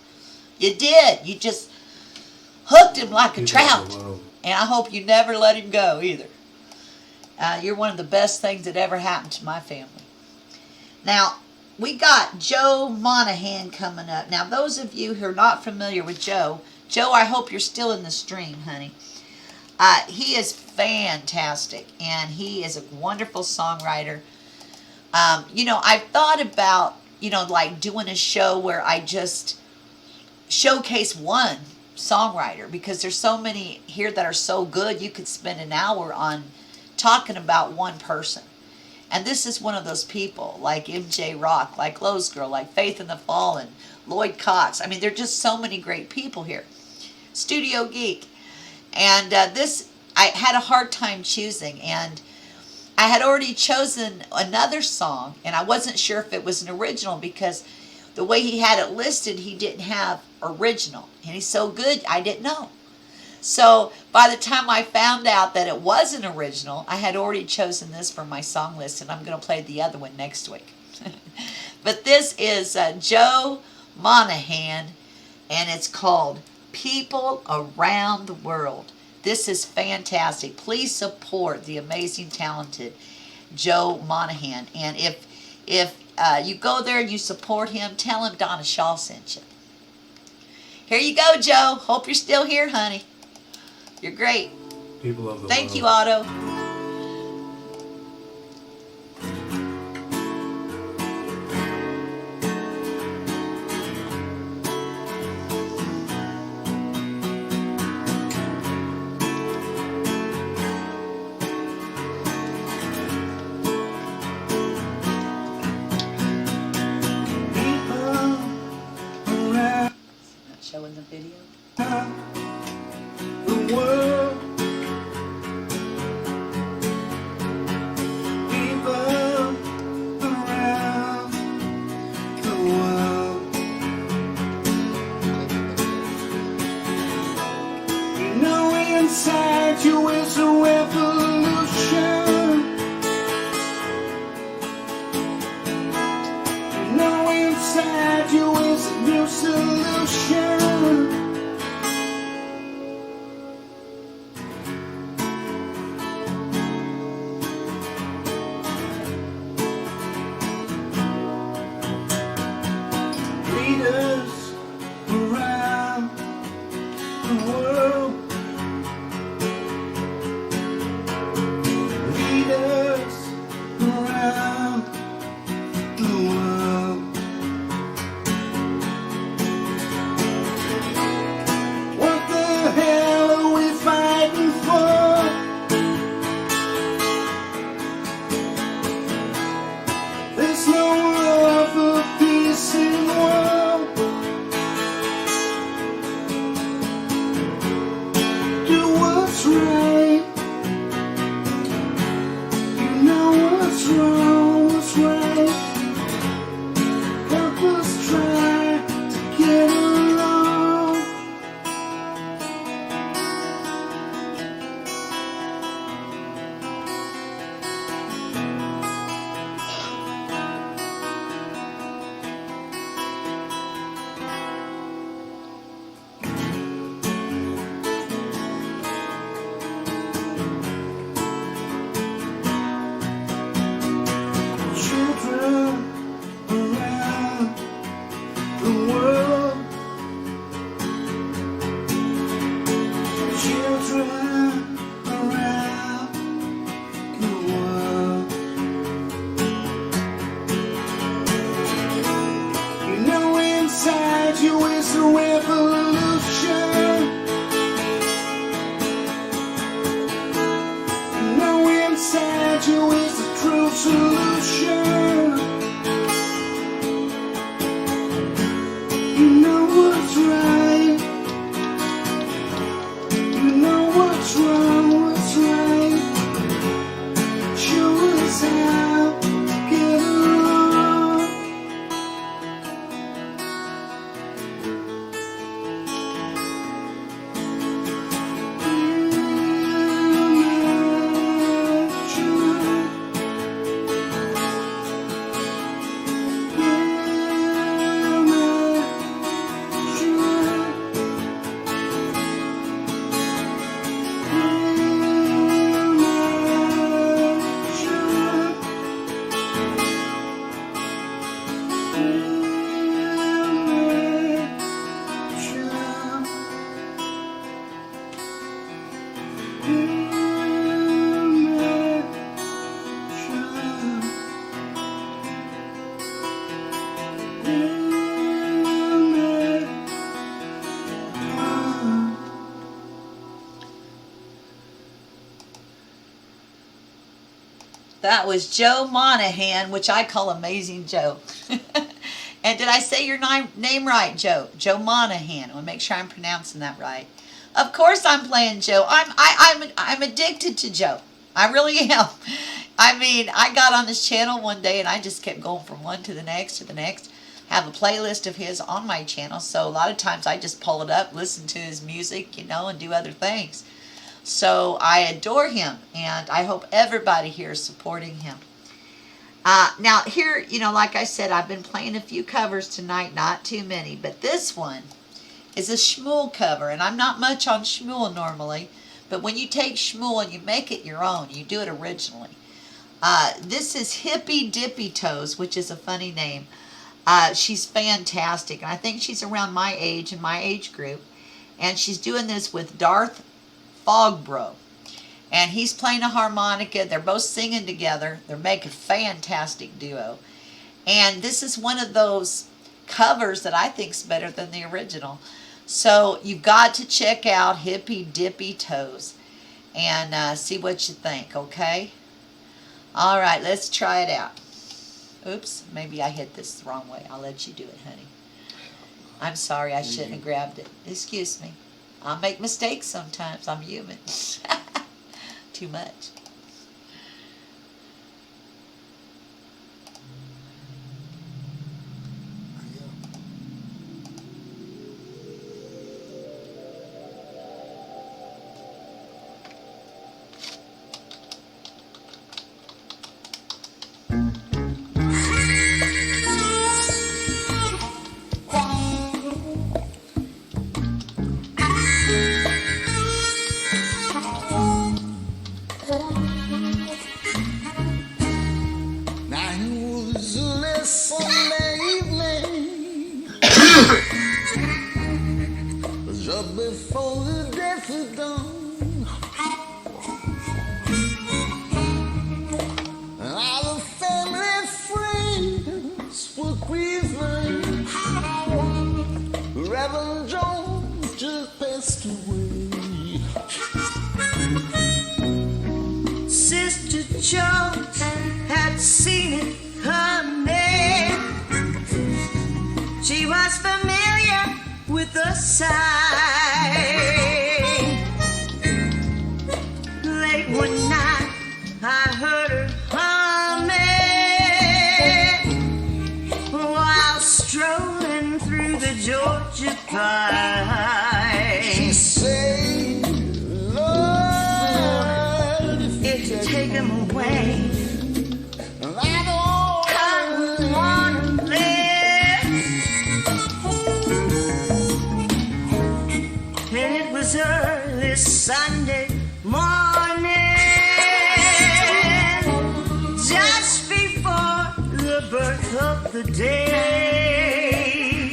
You did. You just hooked him like a trout. And I hope you never let him go either. You're one of the best things that ever happened to my family. Now, we got Joe Monaghan coming up. Now, those of you who are not familiar with Joe, I hope you're still in the stream, honey. He is fantastic, and he is a wonderful songwriter. I've thought about, like doing a show where I just showcase one songwriter, because there's so many here that are so good. You could spend an hour on talking about one person. And this is one of those people, like MJ Rock, like Lolz Girl, like Faith in the Fallen, Lloyd Cox. I mean, there are just so many great people here. Studio Geek. And this, I had a hard time choosing. And I had already chosen another song, and I wasn't sure if it was an original, because the way he had it listed, he didn't have original. And he's so good, I didn't know. So by the time I found out that it was an original, I had already chosen this for my song list, and I'm going to play the other one next week. But this is Joe Monaghan, and it's called People Around the World. This is fantastic. Please support the amazing, talented Joe Monaghan. And if you go there and you support him, tell him Donna Shaw sent you. Here you go, Joe. Hope you're still here, honey. You're great. People of the Thank world. you, Otto. Not showing the video. The world, people around the world. You know inside you is a revolution. You know inside you is a new solution. Leaders around the world. Leaders around the world. What the hell are we fighting for? There's no love for peace in the world. Do what's right. You know what's wrong, what's right. Help us try to get along. Children around the world. Children around the world. You know inside you is a revolution. You know inside you is the true solution. You know what's right. You know what's wrong, what's right. Show us how to get along. That was Joe Monaghan, which I call Amazing Joe. And did I say your name right, Joe? Joe Monaghan. I want to make sure I'm pronouncing that right. Of course I'm playing Joe. I'm addicted to Joe. I really am. I mean, I got on this channel one day and I just kept going from one to the next to the next. I have a playlist of his on my channel, so a lot of times I just pull it up, listen to his music, you know, and do other things. So I adore him, and I hope everybody here is supporting him. Now here, you know, like I said, I've been playing a few covers tonight, not too many, but this one is a Shmuel cover, and I'm not much on Shmuel normally, but when you take Shmuel and you make it your own, you do it originally. This is Hippy Dippy Toes, which is a funny name. She's fantastic, and I think she's around my age and my age group, and she's doing this with DarthFogbro. And he's playing a harmonica. They're both singing together. They're making a fantastic duo. And this is one of those covers that I think is better than the original. So you've got to check out Hippy Dippy Toes and see what you think, okay? All right, let's try it out. Oops, maybe I hit this the wrong way. I'll let you do it, honey. I'm sorry, I shouldn't have grabbed it. Excuse me. I make mistakes sometimes. I'm human. Too much. Before the death of dawn, and our family friends were grieving. Reverend Jones just passed away. Sister Jones had seen it coming. She was familiar with the sight. Late one night I heard her humming while strolling through the Georgia pine. She said, Lord, if you take him away, I don't want to live. And it was early Sunday morning, just before the birth of the day.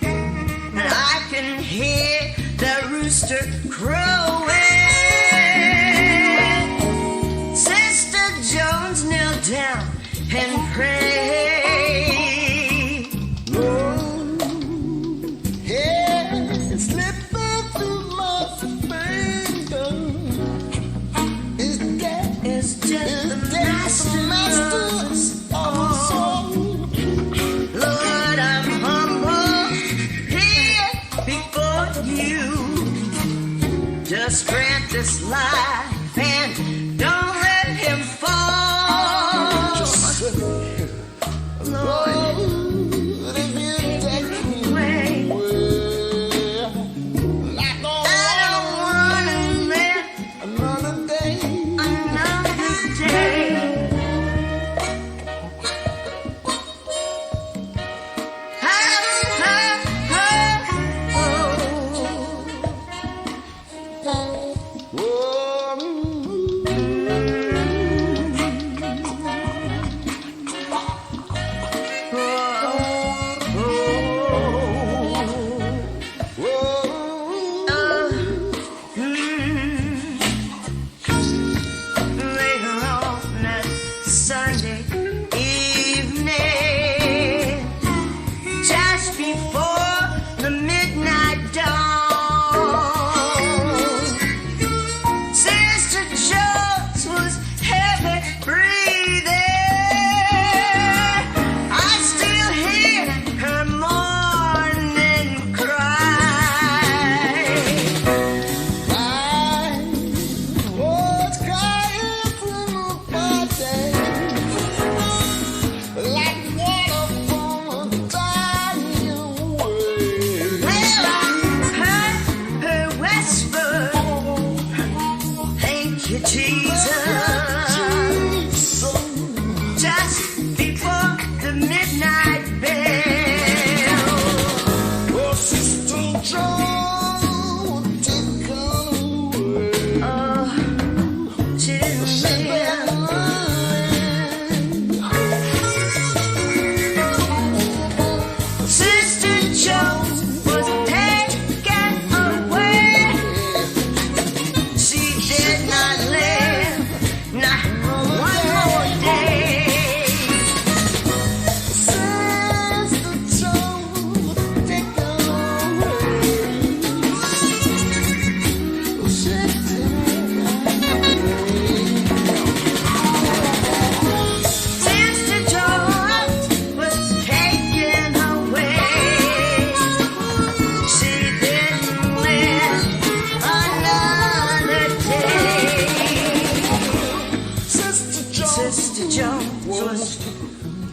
And I can hear the rooster crowing. Sister Jones knelt down and prayed. Lord, I'm humble here before you. Just grant this life and don't let him fall. Lord, if you take me away, I don't want to live another day.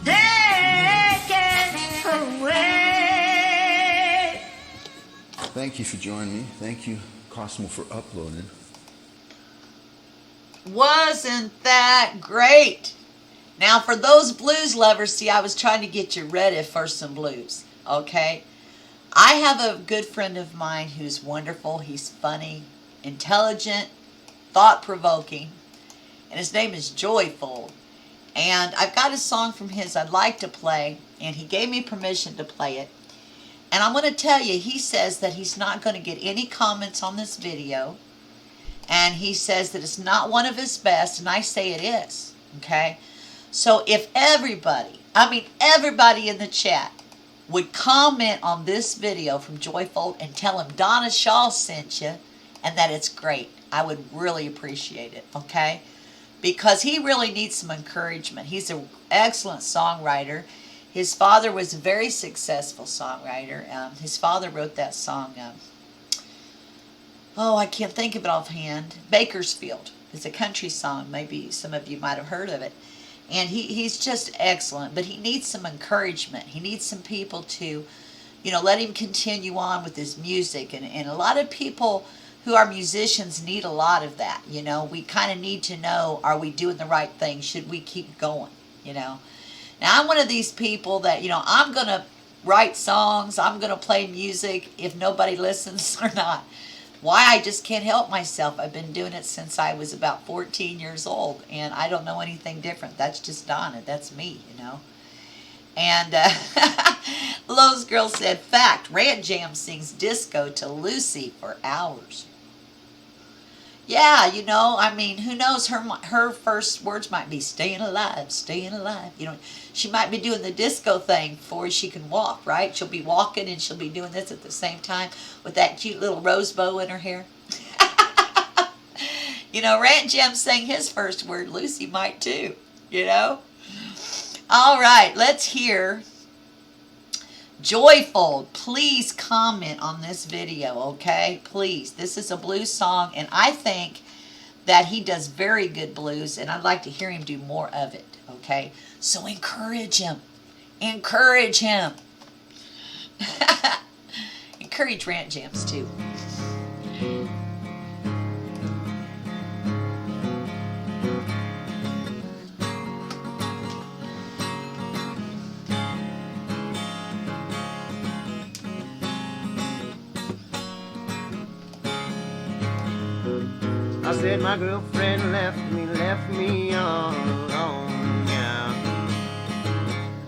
take it away. Thank you for joining me. Thank you, Cosmo, for uploading. Wasn't that great? Now, for those blues lovers, see, I was trying to get you ready for some blues, okay? I have a good friend of mine who's wonderful. He's funny, intelligent, thought-provoking, and his name is JoyFold. And I've got a song from his I'd like to play, and he gave me permission to play it. And I'm going to tell you, he says that he's not going to get any comments on this video, and he says that it's not one of his best, and I say it is, okay? So if everybody in the chat would comment on this video from JoyFold and tell him Donna Shaw sent you and that it's great, I would really appreciate it, okay? Because he really needs some encouragement. He's an excellent songwriter. His father was a very successful songwriter. His father wrote that song, I can't think of it offhand. Bakersfield. It's a country song. Maybe some of you might have heard of it. And he's just excellent, but he needs some encouragement. He needs some people to, let him continue on with his music. And a lot of people who are musicians need a lot of that. We kind of need to know, are we doing the right thing? Should we keep going? Now, I'm one of these people that, I'm going to write songs. I'm going to play music if nobody listens or not. Why? I just can't help myself. I've been doing it since I was about 14 years old, and I don't know anything different. That's just Donna. That's me, And Lowe's girl said, fact, RantJamz sings disco to Lucy for hours. Yeah, who knows? Her first words might be staying alive, staying alive. She might be doing the disco thing before she can walk, right? She'll be walking and she'll be doing this at the same time with that cute little rose bow in her hair. RantJamz sang his first word. Lucy might too, All right, let's hear JoyFold. Please comment on this video, okay? Please. This is a blues song, and I think that he does very good blues, and I'd like to hear him do more of it, okay? So encourage him. Encourage him. Encourage RantJamz too. I said my girlfriend left me all alone, yeah.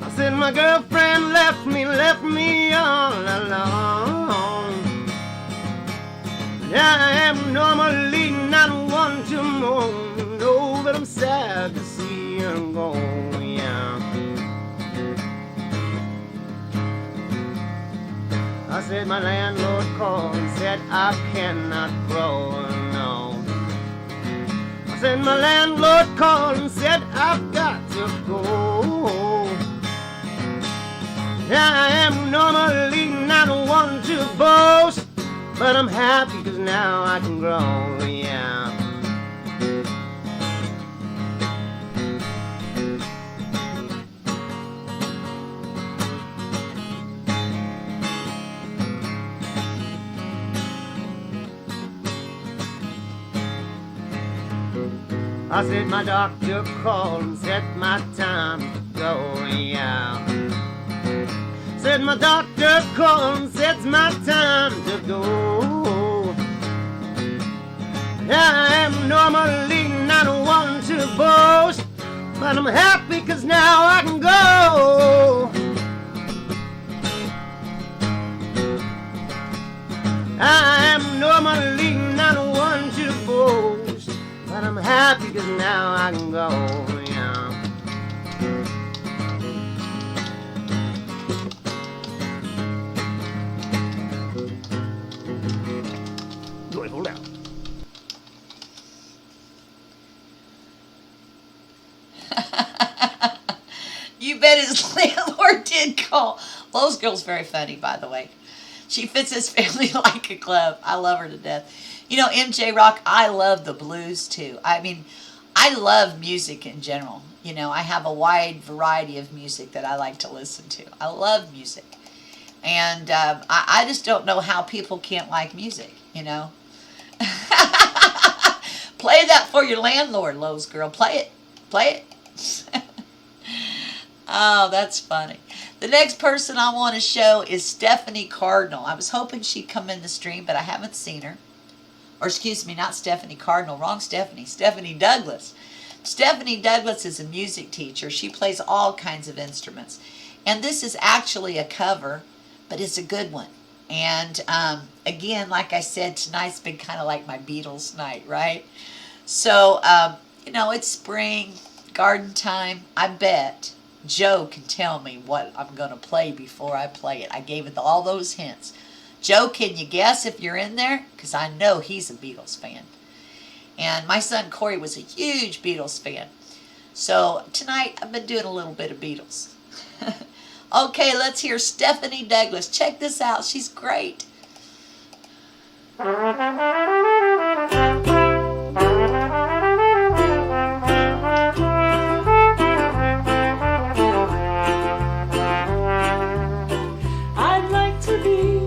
I said my girlfriend left me all alone. I am normally not one to moan, no, but I'm sad to see her go, yeah. I said my landlord called and said I cannot grow, no. I said my landlord called and said I've got to go. I am normally not one to boast, but I'm happy 'cause now I can grow, yeah. I said my doctor called and said my time to go, yeah. Said my doctor called and said it's my time to go. I am normally not one to boast, but I'm happy 'cause now I can go. I am normally not one to boast, but I'm happy 'cause now I can go, yeah. JoyFold out. You bet his landlord did call. Lowe's girl's very funny, by the way. She fits his family like a glove. I love her to death. You know, MJ Rock, I love the blues too. I mean, I love music in general. You know, I have a wide variety of music that I like to listen to. I love music. And I just don't know how people can't like music, you know. Play that for your landlord, Lowe's girl. Play it. Play it. Oh, that's funny. The next person I want to show is Stephanie Cardinal. I was hoping she'd come in the stream, but I haven't seen her. Or excuse me, not Stephanie Cardinal. Wrong Stephanie. Stephanie Douglas. Stephanie Douglas is a music teacher. She plays all kinds of instruments. And this is actually a cover, but it's a good one. And again, like I said, tonight's been kind of like my Beatles night, right? So, you know, it's spring, garden time. I bet Joe can tell me what I'm going to play before I play it. I gave it all those hints. Joe, can you guess if you're in there? Because I know he's a Beatles fan. And my son Corey was a huge Beatles fan. So tonight I've been doing a little bit of Beatles. Okay, let's hear Stephanie Douglas. Check this out. She's great. I'd like to be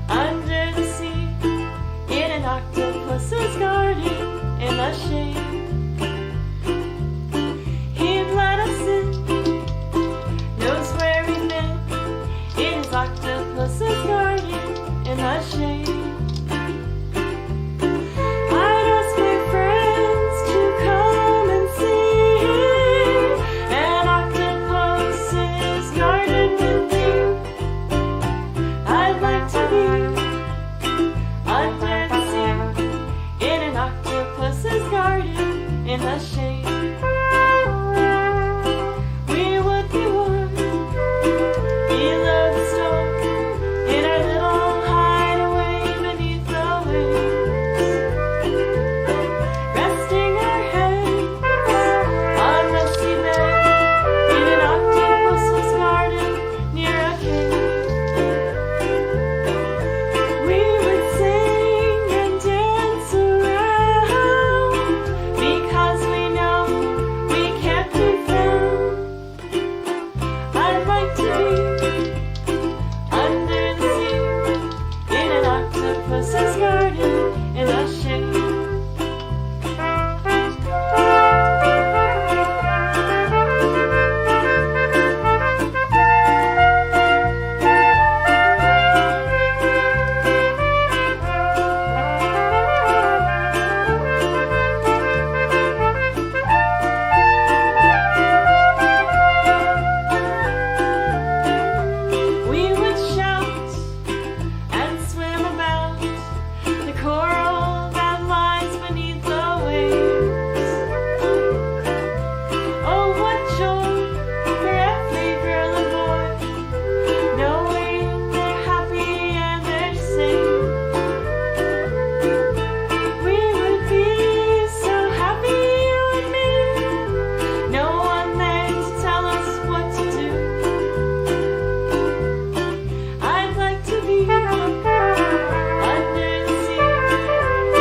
under the sea in an octopus's garden in the shade. He'd let us in, knows where we've been, in his octopus's garden in the shade. I'd ask my friends to come and see an octopus's garden with me. I'd like to be under the sea in an octopus's garden in the shade. We would be warm below the storm in our little hideaway beneath the waves, resting our heads on rusty bed in an octopus's garden near a cave. We would sing and dance around because we know we can't be found. I'd like to be under the sea in an octopus's garden in the shade. We would shout and swim about the coral that lies beneath the waves. Oh, what joy for every girl and boy, knowing they're happy and they're safe. We would be so happy, you and me, no one there to tell us what to do. I'd like to be under the sea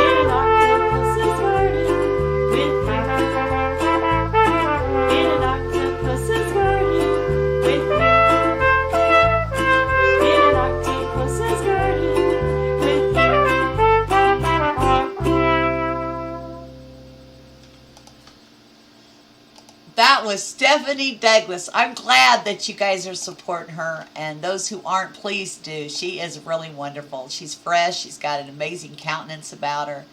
in an octopus's garden with you. In an octopus's garden with you. In an octopus's garden with you. That was Stephanie Douglas. I'm glad that you guys are supporting her, and those who aren't, please do. She is really wonderful. She's fresh. She's got an amazing countenance about her.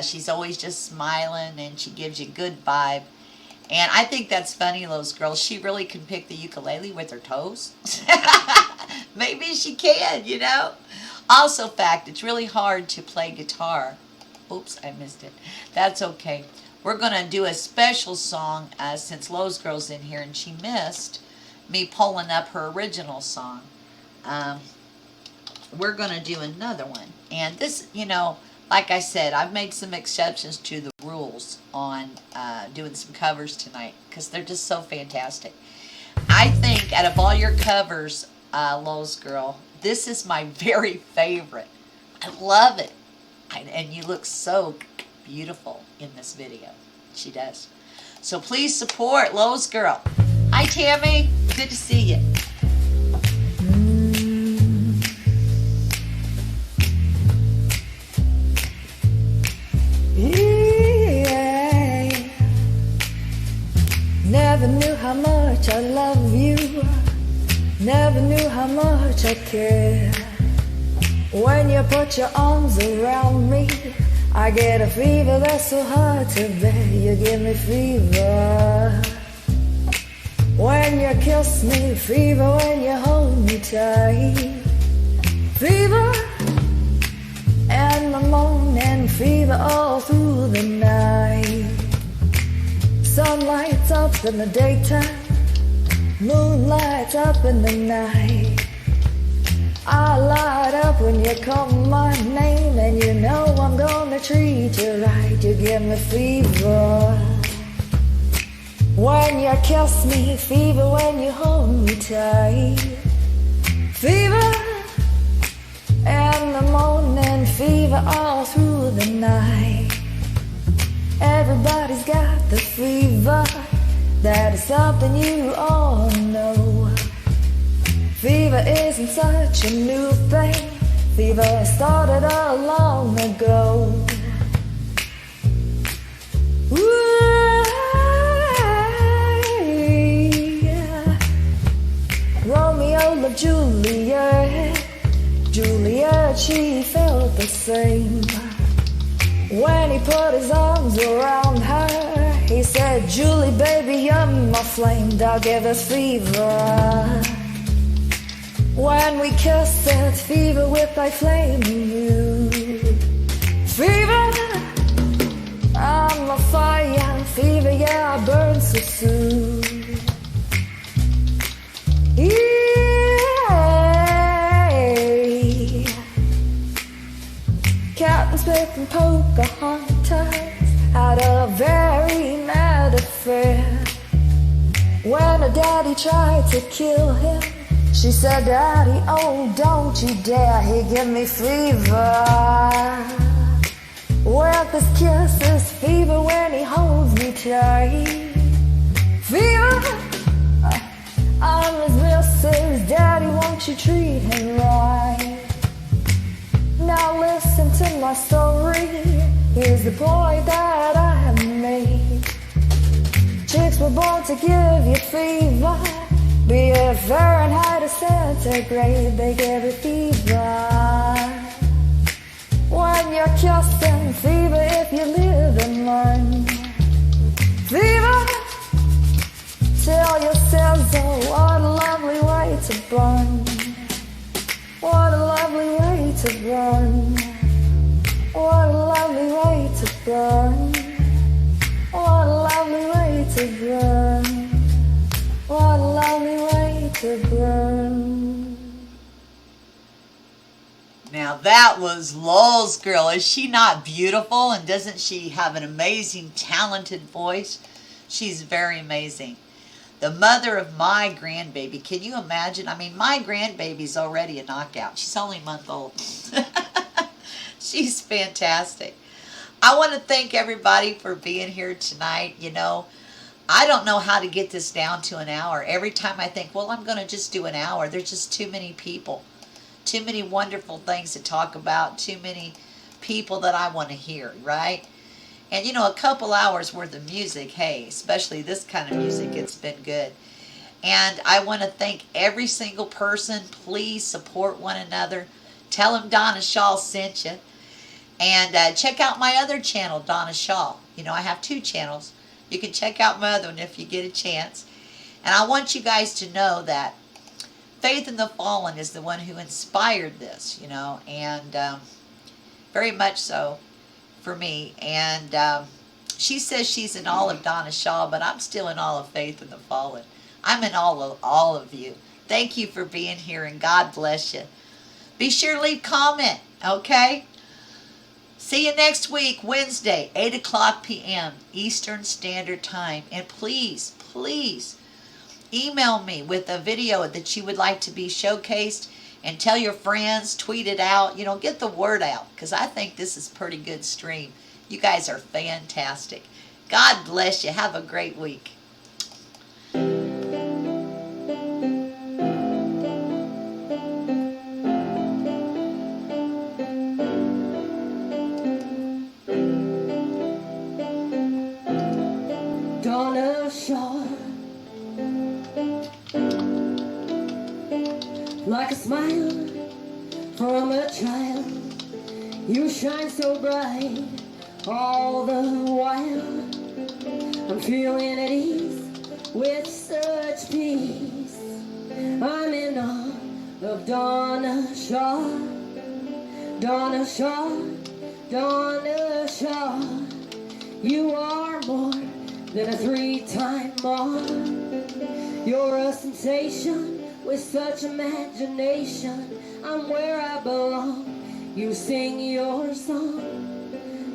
She's always just smiling, and she gives you good vibe. And I think that's funny, those girls. She really can pick the ukulele with her toes. Maybe she can, you know. Also, fact, it's really hard to play guitar. Oops, I missed it. That's okay. We're going to do a special song since Lowe's Girl's in here and she missed me pulling up her original song. We're going to do another one. And this, you know, like I said, I've made some exceptions to the rules on doing some covers tonight because they're just so fantastic. I think out of all your covers, Lowe's Girl, this is my very favorite. I love it. And you look so beautiful in this video. She does. So please support Lolz Girl. Hi, Tammy. Good to see you. Yeah. Never knew how much I love you. Never knew how much I care. When you put your arms around me, I get a fever that's so hard to bear. You give me fever when you kiss me, fever when you hold me tight, fever in the morning, fever all through the night. Sun lights up in the daytime, moon lights up in the night. I light up when you call my name, and you know I'm gonna treat you right. You give me fever when you kiss me, fever when you hold me tight, fever in the morning, fever all through the night. Everybody's got the fever, that is something you all know. Fever isn't such a new thing. Fever started long ago. Ooh, yeah. Romeo loved Juliet. Juliet, she felt the same. When he put his arms around her, he said, Julie, baby, you're my flame. I'll give us fever. When we kiss, it's fever with thy flame in you. Fever, I'm a fire. Fever, yeah, I burn so soon. Yeah. Captain Smith and Pocahontas had a very mad affair. When her daddy tried to kill him, she said, Daddy, oh, don't you dare. He give me fever with his kisses, fever when he holds me tight, fever, I'm his missus. Daddy, won't you treat him right? Now listen to my story. Here's the point that I have made. Chicks were born to give you fever. Be it Fahrenheit or centigrade, they give it fever. When you're kissing, fever if you live and learn. Fever till you sizzle. What a lovely way to burn. What a lovely way to burn. What a lovely way to burn. What a lovely way to burn. What a lovely way to burn. Now that was Lolz Girl. Is she not beautiful? And doesn't she have an amazing, talented voice? She's very amazing. The mother of my grandbaby. Can you imagine? I mean, my grandbaby's already a knockout. She's only a month old. She's fantastic. I want to thank everybody for being here tonight. You know, I don't know how to get this down to an hour. Every time I think, well, I'm going to just do an hour, there's just too many people. Too many wonderful things to talk about. Too many people that I want to hear, right? And, you know, a couple hours worth of music, hey, especially this kind of music, it's been good. And I want to thank every single person. Please support one another. Tell them Donna Shaw sent you. And check out my other channel, Donna Shaw. You know, I have 2 channels. You can check out my other one if you get a chance. And I want you guys to know that Faith in the Fallen is the one who inspired this, you know, and very much so for me. And she says she's in all of Donna Shaw, but I'm still in all of Faith in the Fallen. I'm in all of you. Thank you for being here, and God bless you. Be sure to leave a comment, okay? See you next week, Wednesday, 8 o'clock p.m. Eastern Standard Time. And please, please, email me with a video that you would like to be showcased, and tell your friends, tweet it out, you know, get the word out, because I think this is a pretty good stream. You guys are fantastic. God bless you. Have a great week. Donna Shaw, like a smile from a child, you shine so bright all the while. I'm feeling at ease with such peace. I'm in awe of Donna Shaw, Donna Shaw, Donna Shaw. You are more than a 3-time mom. You're a sensation with such imagination. I'm where I belong. You sing your song,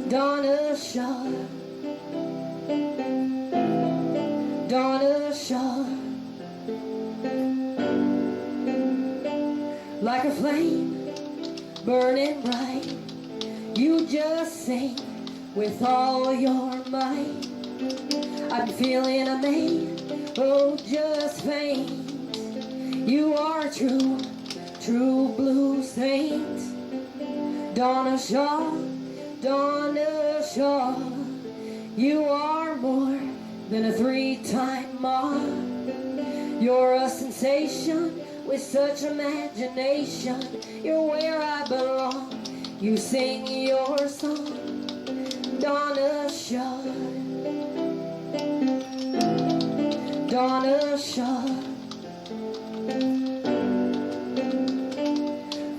Donna Shaw, Donna Shaw. Like a flame burning bright, you just sing with all your might. I'm feeling amazed, oh just faint. You are true, true blue saint. Donna Shaw, Donna Shaw. You are more than a 3-time mom. You're a sensation with such imagination. You're where I belong. You sing your song, Donna Shaw, Donna Shaw.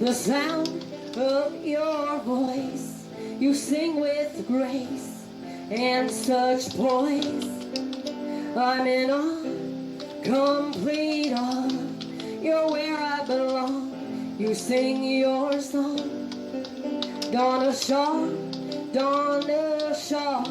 The sound of your voice, you sing with grace and such poise. I'm in awe, complete awe. You're where I belong. You sing your song, Donna Shaw, Donna Shaw.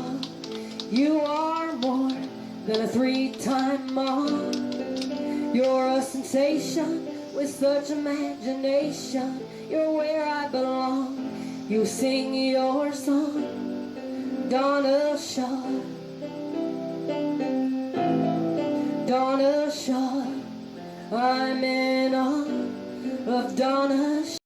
You are more than a 3-time mom. You're a sensation with such imagination. You're where I belong. You sing your song, Donna Shaw, Donna Shaw. I'm in awe of Donna Shaw.